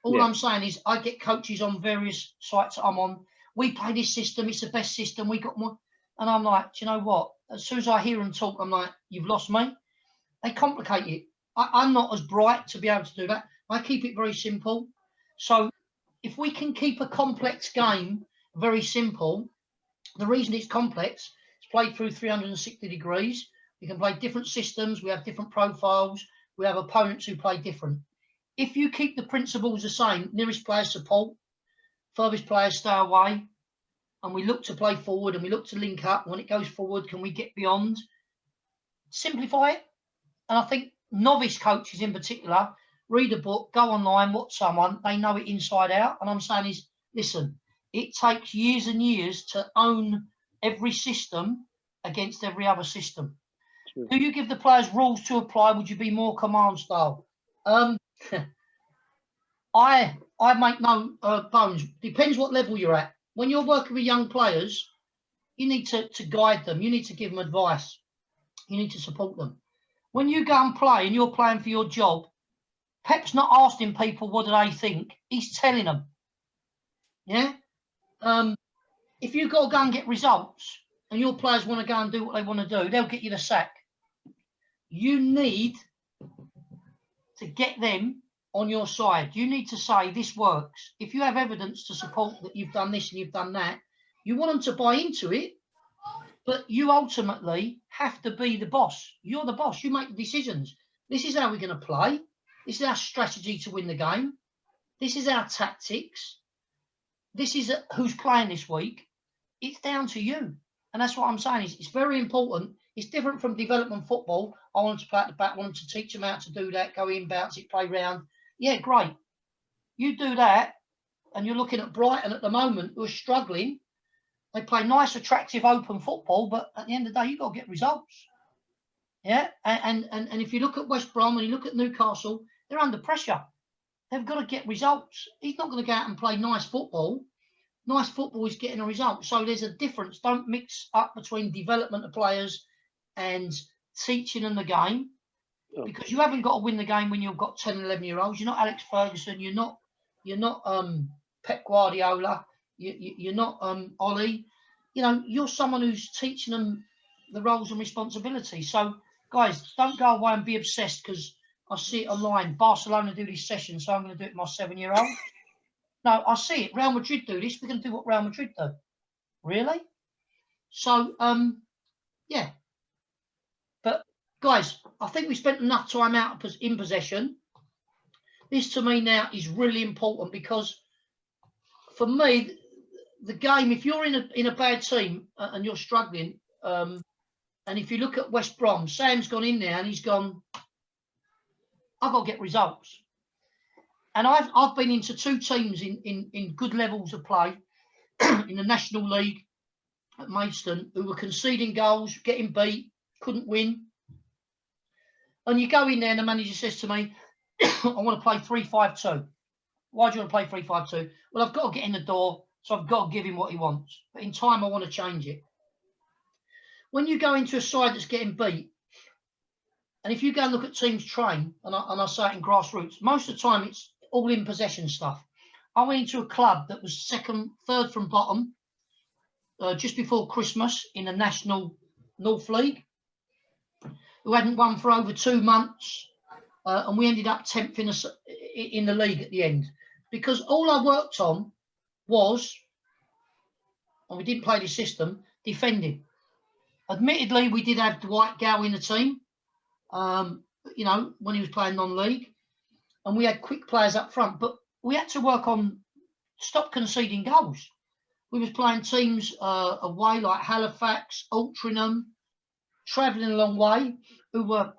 All I'm saying is I get coaches on various sites that I'm on. We play this system. It's the best system. We got more. And I'm like, do you know what? As soon as I hear them talk, I'm like, you've lost me. They complicate it. I'm not as bright to be able to do that. I keep it very simple. So if we can keep a complex game very simple, the reason it's complex, it's played through 360 degrees. We can play different systems. We have different profiles. We have opponents who play different. If you keep the principles the same, nearest player support, furthest players stay away, and we look to play forward and we look to link up. When it goes forward, can we get beyond? Simplify it. And I think novice coaches in particular, read a book, go online, watch someone, they know it inside out. And I'm saying is, listen, it takes years and years to own every system against every other system. True. Do you give the players rules to apply? Would you be more command style? I make no bones. Depends what level you're at. When you're working with young players, you need to guide them. You need to give them advice. You need to support them. When you go and play and you're playing for your job, Pep's not asking people what do they think. He's telling them. Yeah? If you've got to go and get results and your players want to go and do what they want to do, they'll get you the sack. You need to get them on your side. You need to say this works. If you have evidence to support that you've done this and you've done that, you want them to buy into it, but you ultimately have to be the boss. You're the boss. You make the decisions. This is how we're going to play. This is our strategy to win the game. This is our tactics. This is who's playing this week. It's down to you. And that's what I'm saying. It's very important. It's different from development football. I want them to play at the back, I want them to teach them how to do that, go in, bounce it, play round. Yeah, great. You do that, and you're looking at Brighton at the moment, who are struggling. They play nice, attractive, open football, but at the end of the day, you've got to get results. Yeah, and if you look at West Brom and you look at Newcastle, they're under pressure. They've got to get results. He's not going to go out and play nice football. Nice football is getting a result. So there's a difference. Don't mix up between development of players and teaching them the game, because you haven't got to win the game when you've got 10 and 11-year-olds. You're not Alex Ferguson. You're not Pep Guardiola. You're not Ollie. You know, you're someone who's teaching them the roles and responsibilities. So, guys, don't go away and be obsessed because I see it online. Barcelona do this session, so I'm going to do it with my 7-year-old. No, I see it. Real Madrid do this. We're going to do what Real Madrid do. Really? So, yeah. But, guys, I think we spent enough time out in possession. This, to me, now is really important because, for me, the game, if you're in a bad team and you're struggling, and if you look at West Brom, Sam's gone in there and he's gone, I've got to get results. And I've been into 2 teams in good levels of play in the National League at Maidstone who were conceding goals, getting beat, couldn't win. And you go in there and the manager says to me, I want to play 3-5-2. Why do you want to play 3-5-2? Well, I've got to get in the door, so I've got to give him what he wants. But in time, I want to change it. When you go into a side that's getting beat, and if you go and look at teams train, and I say it in grassroots, most of the time it's all in possession stuff. I went into a club that was third from bottom, just before Christmas in the National North League, who hadn't won for over 2 months, and we ended up 10th in the league at the end. Because all I worked on was, and we didn't play this system, defending. Admittedly, we did have Dwight Gow in the team, you know, when he was playing non-league, and we had quick players up front, but we had to work on stop conceding goals. We was playing teams away like Halifax, Altrincham, travelling a long way, who were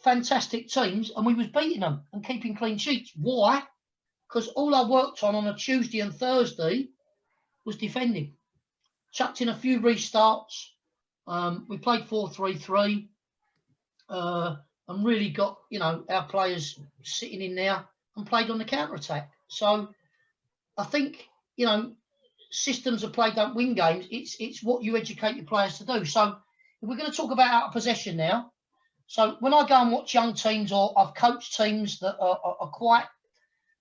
fantastic teams, and we was beating them and keeping clean sheets. Why? Because all I worked on a Tuesday and Thursday was defending. Chucked in a few restarts. We played 4-3-3 and really got, you know, our players sitting in there and played on the counter-attack. So I think, you know, systems of play don't win games. It's what you educate your players to do. So if we're going to talk about out of possession now. So when I go and watch young teams, or I've coached teams that are quite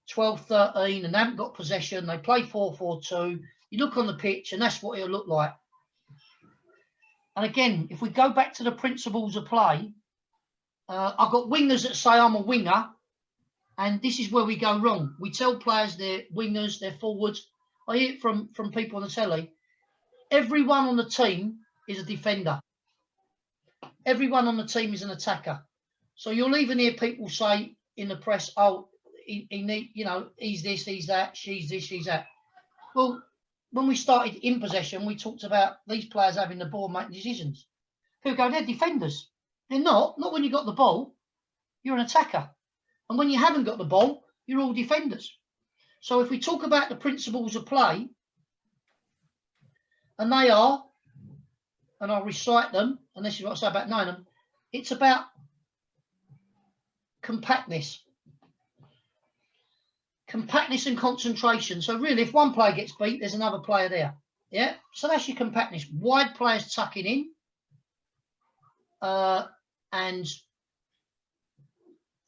12, 13 and they haven't got possession, they play 4-4-2, you look on the pitch and that's what it'll look like. And again, if we go back to the principles of play, I've got wingers that say I'm a winger, and this is where we go wrong. We tell players they're wingers, they're forwards. I hear it from people on the telly. Everyone on the team is a defender. Everyone on the team is an attacker. So you'll even hear people say in the press, oh, he need, you know, he's this, he's that, she's this, she's that. Well, when we started in possession, we talked about these players having the ball, making decisions. People go, they're defenders. They're not when you got the ball, you're an attacker. And when you haven't got the ball, you're all defenders. So if we talk about the principles of play, and they are, and I'll recite them, and this is what I say about knowing them, it's about compactness. Compactness and concentration. So really, if one player gets beat, there's another player there. Yeah? So that's your compactness. Wide players tucking in, and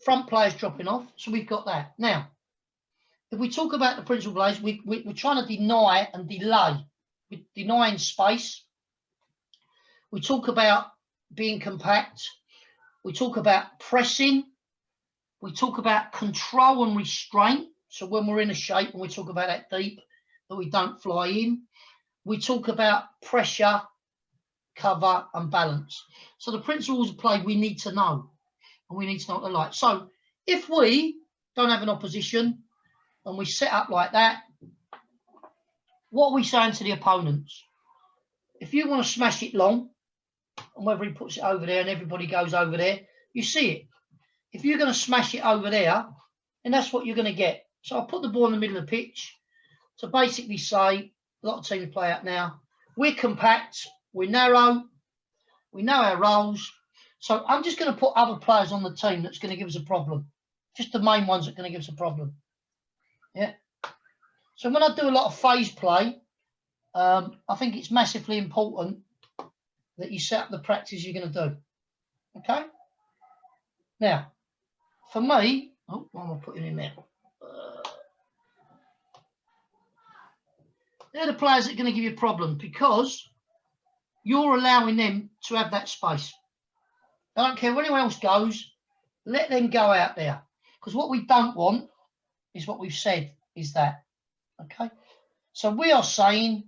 front players dropping off. So we've got that. Now, if we talk about the principal plays, we're trying to deny and delay. We're denying space. We talk about being compact. We talk about pressing. We talk about control and restraint. So when we're in a shape, and we talk about that deep, that we don't fly in. We talk about pressure, cover, and balance. So the principles of play we need to know, and we need to know what they're like. So if we don't have an opposition and we set up like that, what are we saying to the opponents? If you want to smash it long, and whether he puts it over there and everybody goes over there, you see it. If you're going to smash it over there, then that's what you're going to get. So I'll put the ball in the middle of the pitch to basically say, a lot of teams play out now, we're compact, we're narrow, we know our roles. So I'm just going to put other players on the team that's going to give us a problem. Just the main ones that are going to give us a problem. Yeah. So when I do a lot of phase play, I think it's massively important that you set up the practice you're going to do. Okay? Now, for me, oh, what am I putting in there? They're the players that are going to give you a problem because you're allowing them to have that space. I don't care where anyone else goes, let them go out there. Because what we don't want is what we've said is that. Okay? So we are saying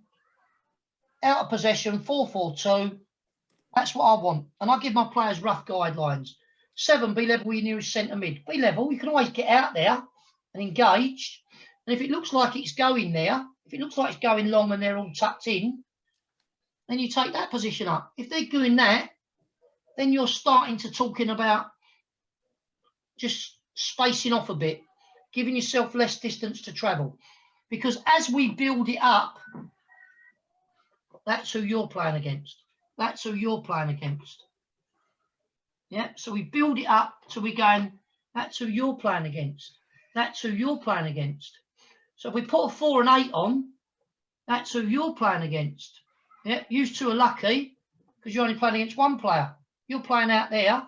out of possession, 4-4-2. That's what I want. And I give my players rough guidelines. 7, be level with your nearest centre mid. Be level. You can always get out there and engage. And if it looks like it's going there, if it looks like it's going long and they're all tucked in, then you take that position up. If they're doing that, then you're starting to talking about just spacing off a bit, giving yourself less distance to travel. Because as we build it up, that's who you're playing against. That's who you're playing against. Yeah, so we build it up till we're going, that's who you're playing against. That's who you're playing against. So if we put a 4 and 8 on, that's who you're playing against. Yeah, you two are lucky because you're only playing against one player. You're playing out there.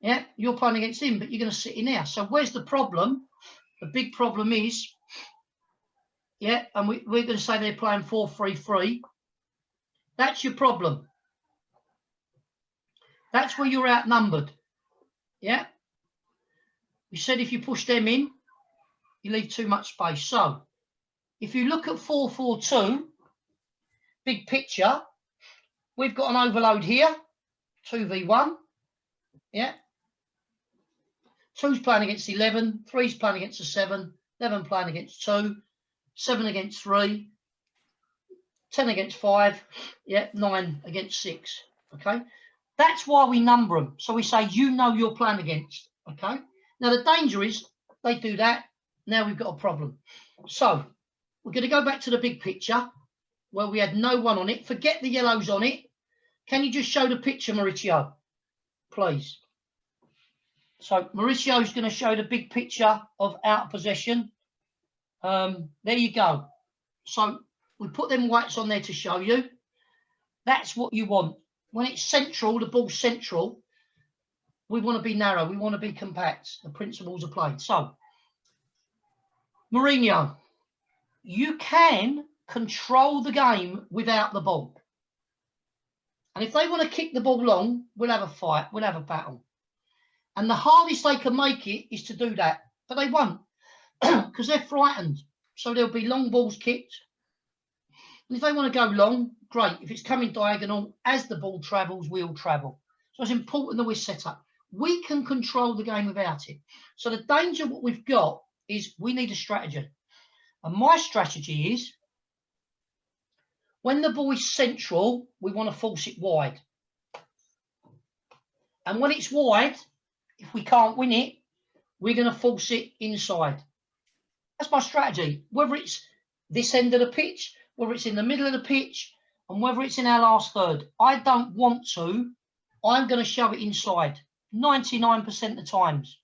Yeah, you're playing against him, but you're going to sit in there. So where's the problem? The big problem is, yeah, and we're going to say they're playing 4-3-3. That's your problem. That's where you're outnumbered. Yeah. We said if you push them in, you leave too much space. So if you look at 4-4-2, big picture, we've got an overload here, 2v1. Yeah. 2's playing against 11, 3's playing against a 7, 11 playing against 2, 7 against 3, 10 against 5, yeah, 9 against 6. Okay. That's why we number them. So we say, you know you're playing against. Okay. Now the danger is they do that. Now we've got a problem. So we're going to go back to the big picture where we had no one on it. Forget the yellows on it. Can you just show the picture, Mauricio, please? So Mauricio is going to show the big picture of out of possession. There you go. So we put them whites on there to show you. That's what you want. When it's central, the ball's central, we want to be narrow. We want to be compact. The principles are played. So, Mourinho, you can control the game without the ball. And if they want to kick the ball long, we'll have a fight. We'll have a battle. And the hardest they can make it is to do that. But they won't because they're frightened. So there'll be long balls kicked. And if they want to go long, great. If it's coming diagonal, as the ball travels, we'll travel. So it's important that we're set up. We can control the game without it. So the danger what we've got is we need a strategy. And my strategy is when the ball is central, we want to force it wide. And when it's wide, if we can't win it, we're going to force it inside. That's my strategy. Whether it's this end of the pitch, whether it's in the middle of the pitch, and whether it's in our last third, I don't want to. I'm going to shove it inside 99% of the times.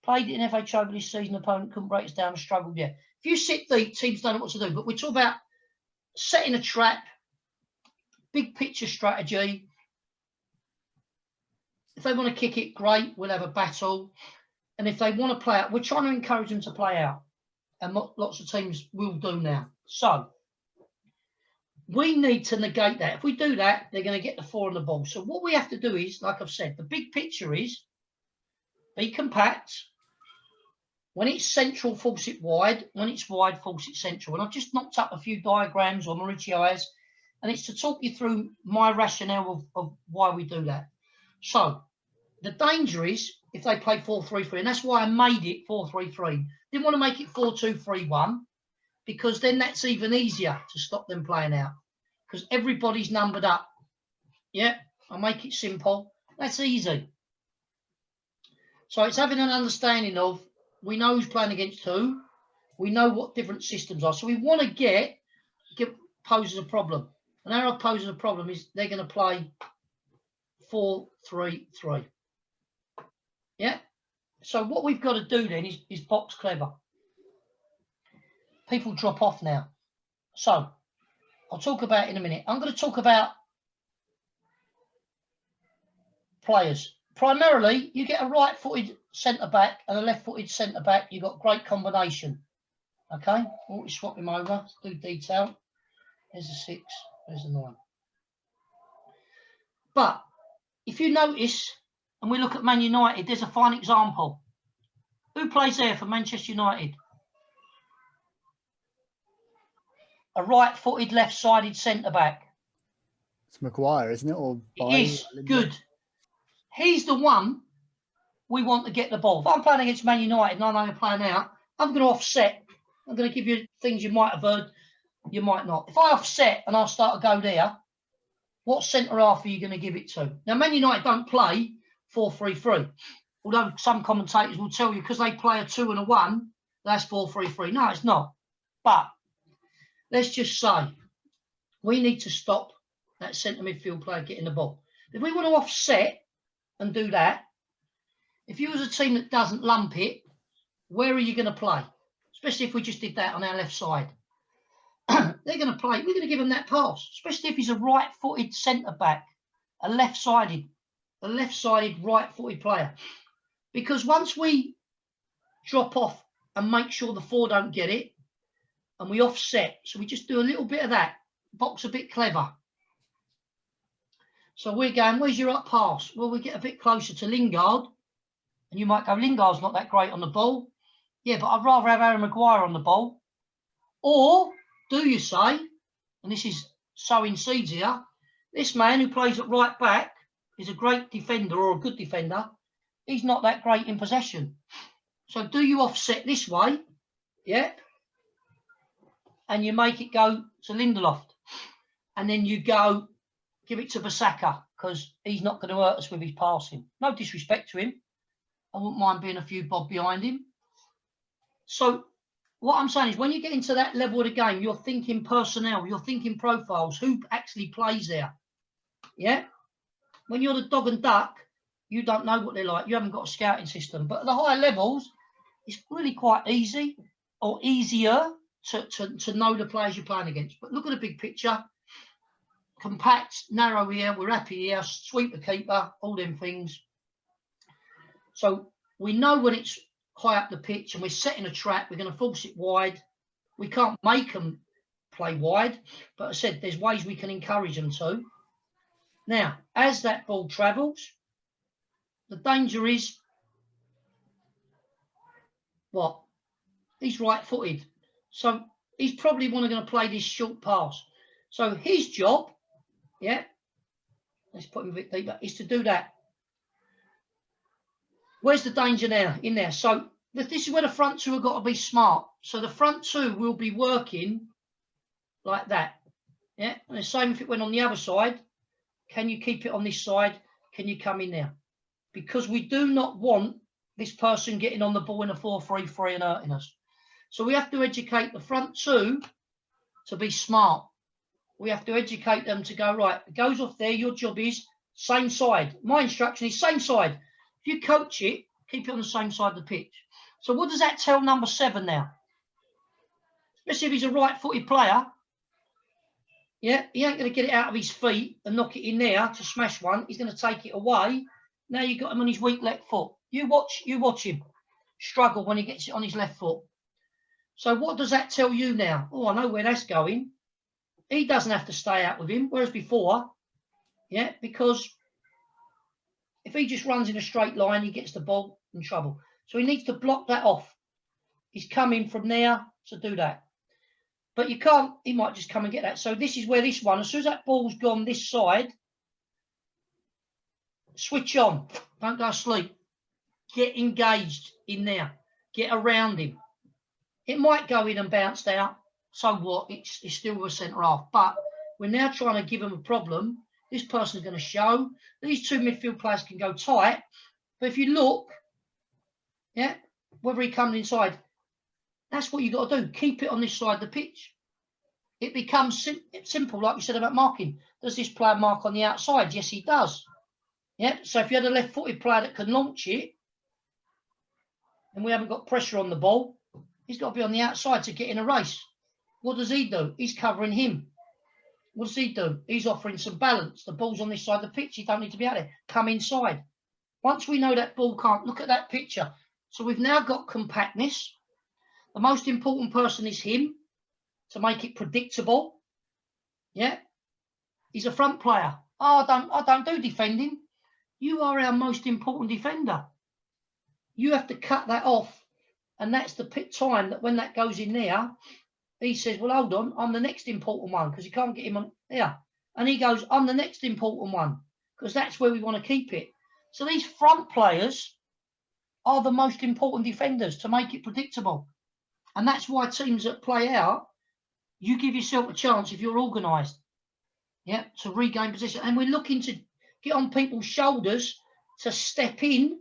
Played it in FA Trophy this season, opponent couldn't break us down and struggled. Yeah. If you sit deep, teams don't know what to do. But we talk about setting a trap, big picture strategy. If they want to kick it, great. We'll have a battle. And if they want to play out, we're trying to encourage them to play out. And lots of teams will do now. So we need to negate that. If we do that, they're going to get the 4 on the ball. So what we have to do is, like I've said, the big picture is Be compact. When it's central, force it wide. When it's wide, force it central. And I've just knocked up a few diagrams, or Mauricio has, and it's to talk you through my rationale of why we do that. So the danger is if they play 4-3-3, and that's why I made it 4-3-3. Didn't want to make it 4-2-3-1, because then that's even easier to stop them playing out, because everybody's numbered up. Yeah, I'll make it simple. That's easy. So it's having an understanding of, we know who's playing against who, we know what different systems are. So we want to get poses a problem. And our poses a problem is they're going to play 4-3-3. Yeah. So what we've got to do then is box clever. People drop off now. So I'll talk about it in a minute. I'm going to talk about players. Primarily, you get a right-footed centre-back and a left-footed centre-back. You've got great combination. Okay? We'll swap him over. Let's do detail. There's a 6. There's a 9. But if you notice, and we look at Man United, there's a fine example. Who plays there for Manchester United? A right-footed, left-sided centre-back. It's Maguire, isn't it? Or It is. Good. He's the one we want to get the ball. If I'm playing against Man United and I know you're playing out, I'm going to offset. I'm going to give you things you might have heard, you might not. If I offset and I start to go there, what centre half are you going to give it to? Now, Man United don't play 4-3-3, although some commentators will tell you because they play a 2 and a 1, that's 4-3-3. No, it's not. But let's just say we need to stop that centre midfield player getting the ball. If we want to offset and do that, if you was a team that doesn't lump it, where are you going to play? Especially if we just did that on our left side. They're going to play, we're going to give them that pass, especially if he's a right-footed centre-back, a left-sided right-footed player. Because once we drop off and make sure the 4 don't get it, and we offset, so we just do a little bit of that, box a bit clever. So we're going, where's your up pass? Well, we get a bit closer to Lingard, and you might go, Lingard's not that great on the ball. Yeah, but I'd rather have Harry Maguire on the ball. Or do you say, and this is sowing seeds here, this man who plays at right back is a great defender or a good defender. He's not that great in possession. So do you offset this way? Yeah. And you make it go to Lindelof. And then you go, give it to Bissaka, because he's not going to hurt us with his passing. No disrespect to him. I wouldn't mind being a few bob behind him. So what I'm saying is when you get into that level of the game, you're thinking personnel, you're thinking profiles, who actually plays there. Yeah? When you're the dog and duck, you don't know what they're like. You haven't got a scouting system. But at the higher levels, it's really quite easy or easier to know the players you're playing against. But look at the big picture. Compact, narrow here, we're happy here, sweep the keeper, all them things. So we know when it's high up the pitch and we're setting a trap, we're going to force it wide. We can't make them play wide, but I said there's ways we can encourage them to. Now, as that ball travels, the danger is what? He's right-footed. So he's probably going to play this short pass. So his job, yeah, let's put him a bit deeper, is to do that. Where's the danger now? In there. So this is where the front 2 have got to be smart. So the front 2 will be working like that. Yeah. And the same if it went on the other side. Can you keep it on this side? Can you come in there? Because we do not want this person getting on the ball in a 4-3-3 and hurting us. So we have to educate the front 2 to be smart. We have to educate them to go, right, it goes off there. Your job is same side. My instruction is same side. If you coach it, keep it on the same side of the pitch. So what does that tell number 7 now? Especially if he's a right-footed player. Yeah, he ain't going to get it out of his feet and knock it in there to smash one. He's going to take it away. Now you've got him on his weak left foot. You watch him struggle when he gets it on his left foot. So what does that tell you now? Oh, I know where that's going. He doesn't have to stay out with him, whereas before, yeah, because If he just runs in a straight line, he gets the ball in trouble. So he needs to block that off. He's coming from there to do that. But you can't, he might just come and get that. So this is where this one, as soon as that ball's gone this side, switch on. Don't go to sleep. Get engaged in there. Get around him. It might go in and bounce out. So what? It's still a centre half. But we're now trying to give him a problem. This person's going to show. These two midfield players can go tight. But if you look, yeah, whether he comes inside, that's what you've got to do. Keep it on this side of the pitch. It becomes simple, like we said about marking. Does this player mark on the outside? Yes, he does. Yeah. So if you had a left-footed player that can launch it, and we haven't got pressure on the ball, he's got to be on the outside to get in a race. What does he do? He's covering him. What does he do? He's offering some balance. The ball's on this side of the pitch. You don't need to be out there. Come inside. Once we know that ball can't, look at that picture. So we've now got compactness. The most important person is him to make it predictable. Yeah. He's a front player. Oh, I don't do defending. You are our most important defender. You have to cut that off. And that's the time that when that goes in there, he says, well, hold on, I'm the next important one because you can't get him on there. And he goes, I'm the next important one because that's where we want to keep it. So these front players are the most important defenders to make it predictable. And that's why teams that play out, you give yourself a chance if you're organised, yeah, to regain position. And we're looking to get on people's shoulders to step in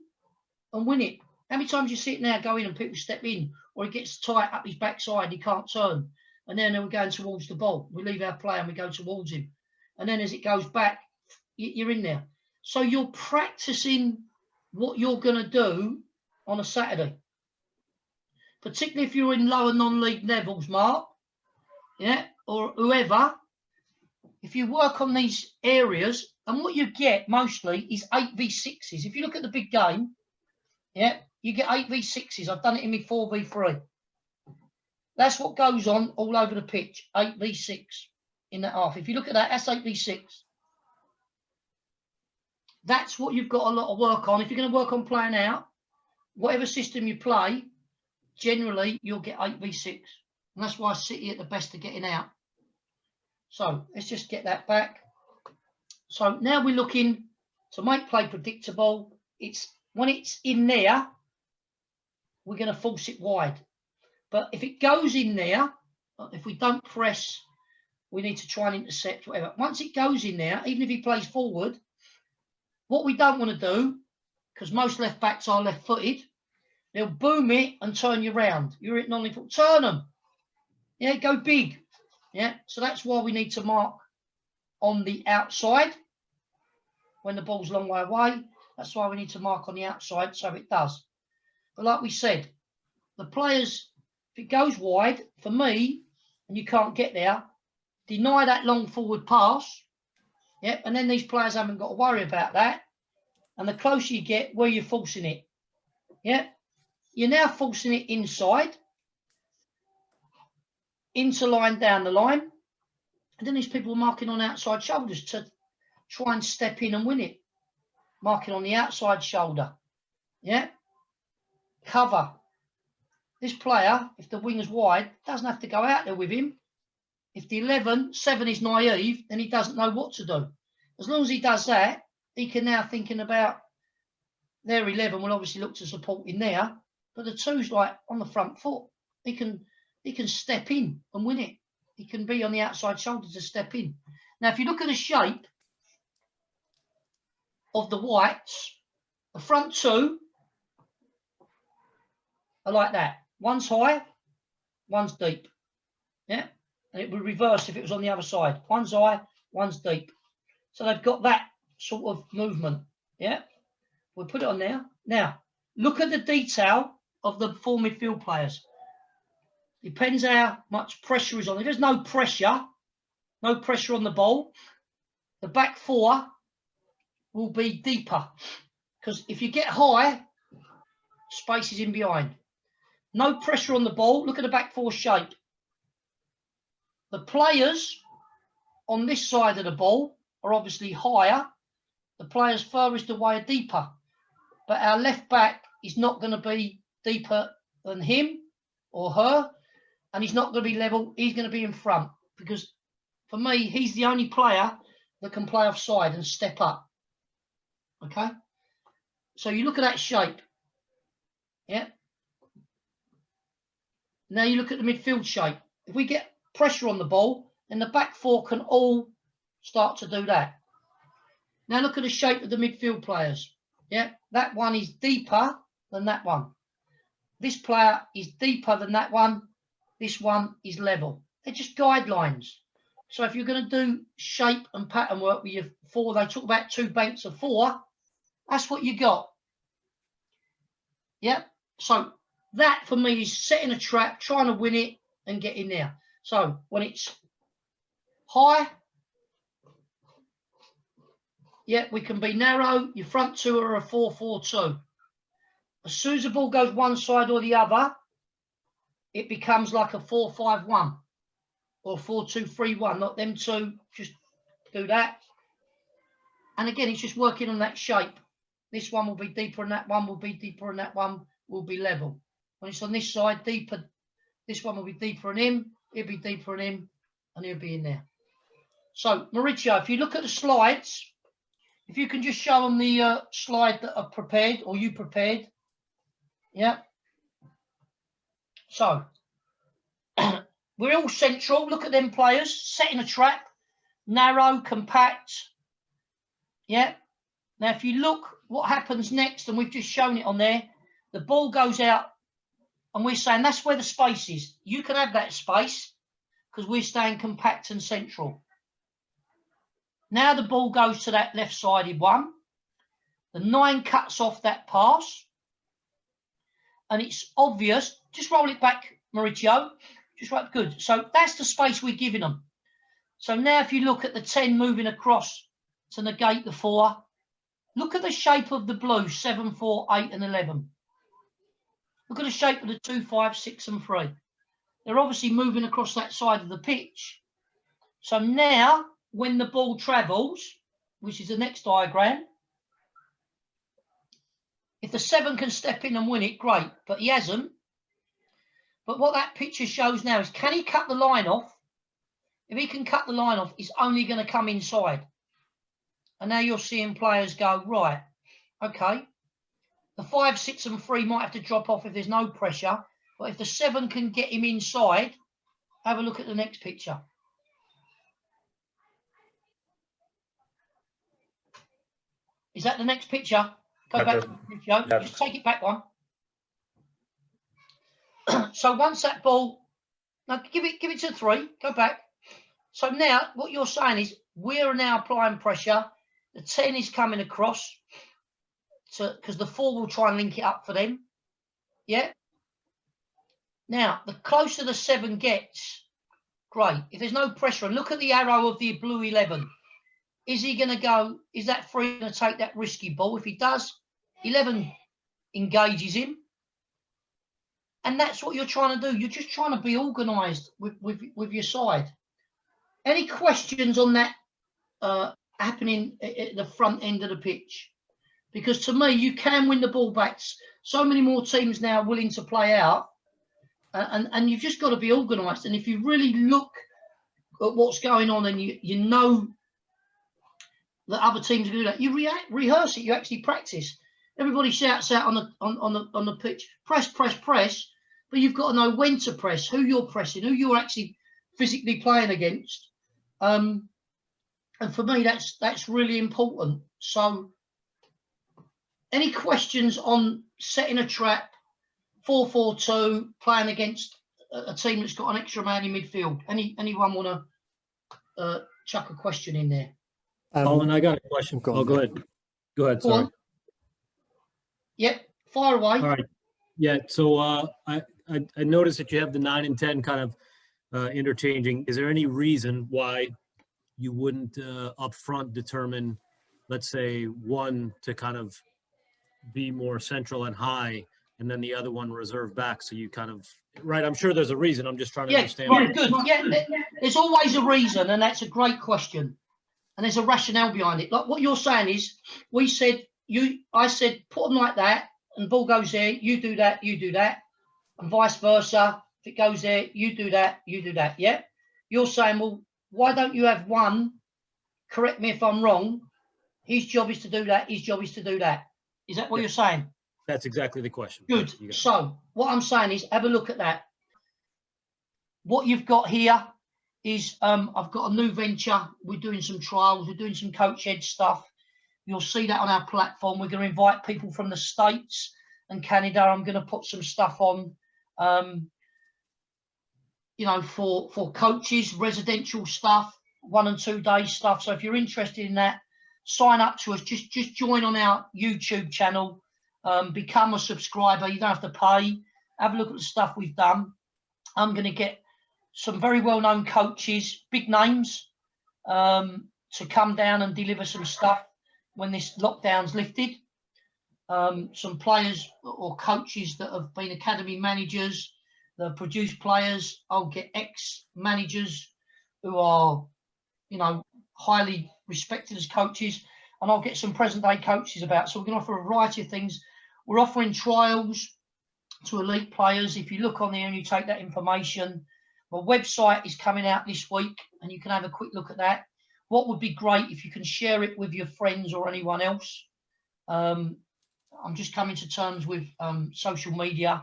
and win it. How many times you see it now go in and people step in, or he gets tight up his backside, he can't turn. And then we're going towards the ball. We leave our player and we go towards him. And then as it goes back, you're in there. So you're practicing what you're going to do on a Saturday. Particularly if you're in lower non-league levels, Mark, yeah, or whoever. If you work on these areas, and what you get mostly is 8v6s. If you look at the big game, yeah, you get 8v6s. I've done it in my 4v3. That's what goes on all over the pitch, 8v6 in that half. If you look at that, that's 8v6. That's what you've got a lot of work on. If you're going to work on playing out, whatever system you play, generally you'll get 8v6. And that's why City at the best of getting out. So let's just get that back. So now we're looking to make play predictable. It's when it's in there, we're going to force it wide. But if it goes in there, if we don't press, we need to try and intercept, whatever. Once it goes in there, even if he plays forward, what we don't want to do, because most left backs are left footed, they'll boom it and turn you round. You're at non-left foot, turn them. Yeah, go big. Yeah, so that's why we need to mark on the outside when the ball's a long way away. That's why we need to mark on the outside so it does. But like we said, the players, if it goes wide, for me, and you can't get there, deny that long forward pass. Yeah, and then these players haven't got to worry about that. And the closer you get, where you're forcing it. Yeah, you're now forcing it inside, into line, down the line. And then these people are marking on outside shoulders to try and step in and win it. Marking on the outside shoulder. Yeah. Cover. This player, if the winger's wide, doesn't have to go out there with him. If the 7 is naive, then he doesn't know what to do. As long as he does that, he can now thinking about their 11 will obviously look to support in there. But the 2's like on the front foot. He can step in and win it. He can be on the outside shoulder to step in. Now, if you look at the shape of the whites, the front 2 are like that. One's high, one's deep. Yeah, and it would reverse if it was on the other side. One's high, one's deep. So they've got that sort of movement. Yeah, we'll put it on there. Now, look at the detail of the 4 midfield players. Depends how much pressure is on. If there's no pressure on the ball, the back 4 will be deeper. Because if you get high, space is in behind. No pressure on the ball. Look at the back 4 shape. The players on this side of the ball are obviously higher the players furthest away are deeper, but our left back is not going to be deeper than him or her, and he's not going to be level. He's going to be in front, because for me, he's the only player that can play offside and step up. Okay, so you look at that shape. Yeah. Now you look at the midfield shape. If we get pressure on the ball, then the back four can all start to do that. Now look at the shape of the midfield players. Yeah, that one is deeper than that one. This player is deeper than that one. This one is level. They're just guidelines. So if you're going to do shape and pattern work with your four, they talk about 2 banks of 4. That's what you got. Yeah. So that for me is setting a trap, trying to win it and get in there. So when it's high, yeah, we can be narrow. Your front two are a 4-4-2. As soon as the ball goes one side or the other, it becomes like a 4-5-1 or 4-2-3-1. Not them two, just do that. And again, it's just working on that shape. This one will be deeper and that one will be deeper and that one will be level. When it's on this side, deeper, this one will be deeper in him, he'll be deeper in him, and he'll be in there. So, Mauricio, if you look at the slides, if you can just show them the slide that are prepared, or you prepared. Yeah. So, we're all central. Look at them players, setting a trap, narrow, compact. Yeah. Now, if you look what happens next, and we've just shown it on there, the ball goes out, and we're saying that's where the space is. You can have that space because we're staying compact and central. Now the ball goes to that left-sided one. The 9 cuts off that pass. And it's obvious. Just roll it back, Mauricio. Just right, good. So that's the space we're giving them. So now if you look at the 10 moving across to negate the 4, look at the shape of the blue, 7, 4, 8 and 11. Look at the shape of the 2, 5, 6 and 3. They're obviously moving across that side of the pitch. So now when the ball travels, which is the next diagram, if the 7 can step in and win it, great, but he hasn't. But what that picture shows now is, can he cut the line off? If he can cut the line off, he's only going to come inside. And now you're seeing players go, right, okay, the 5, 6 and 3 might have to drop off if there's no pressure, but if the 7 can get him inside, have a look at the next picture. Is that the next picture? Go back to the picture. Yeah. Just take it back one. So once that ball, now give it to 3. Go back. So now what you're saying is we're now applying pressure. The 10 is coming across, because the 4 will try and link it up for them. Yeah. Now the closer the 7 gets, great. If there's no pressure, and look at the arrow of the blue 11. Is he going to go? Is that 3 going to take that risky ball? If he does, 11 engages him. And that's what you're trying to do. You're just trying to be organised with your side. Any questions on that happening at the front end of the pitch? Because to me, you can win the ball back. So many more teams now are willing to play out. And you've just got to be organised. And if you really look at what's going on and you know that other teams do that, you rehearse it, you actually practice. Everybody shouts out on the pitch, press, press, press, but you've got to know when to press, who you're pressing, who you're actually physically playing against. And for me, that's really important. So any questions on setting a trap, 4-4-2, playing against a team that's got an extra man in midfield? Anyone want to chuck a question in there? Colin, I got a question. Go ahead. Go ahead. Sorry. Yep, fire away. All right. Yeah. So I noticed that you have the 9 and 10 kind of interchanging. Is there any reason why you wouldn't up front determine, let's say, one to kind of be more central and high, and then the other one reserve back? So you kind of, right? I'm sure there's a reason. I'm just trying to understand. Yeah, good. Yeah, there's always a reason, and that's a great question. and there's a rationale behind it. Like what you're saying is, I said, put them like that, and the ball goes there, you do that, and vice versa. If it goes there, you do that, yeah? You're saying, well, why don't you have one, correct me if I'm wrong, his job is to do that, his job is to do that. Is that what you're saying? That's exactly the question. Good. So what I'm saying is, have a look at that. What you've got here is, I've got a new venture. We're doing some trials. We're doing some coach ed stuff. You'll see that on our platform. We're going to invite people from the States and Canada. I'm going to put some stuff on, you know, for coaches, residential stuff, 1 and 2 day stuff. So if you're interested in that, sign up to us. Just join on our YouTube channel. Become a subscriber. You don't have to pay. Have a look at the stuff we've done. I'm going to get some very well-known coaches, big names, to come down and deliver some stuff when this lockdown's lifted. Some players or coaches that have been academy managers, that have produced players. I'll get ex-managers who are, you know, highly respected as coaches, and I'll get some present-day coaches about. So we're going to offer a variety of things. We're offering trials to elite players. If you look on there and you take that information, my website is coming out this week, and you can have a quick look at that. What would be great if you can share it with your friends or anyone else. I'm just coming to terms with social media,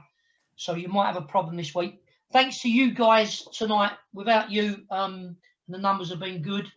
so you might have a problem this week. Thanks to you guys tonight. Without you, the numbers have been good.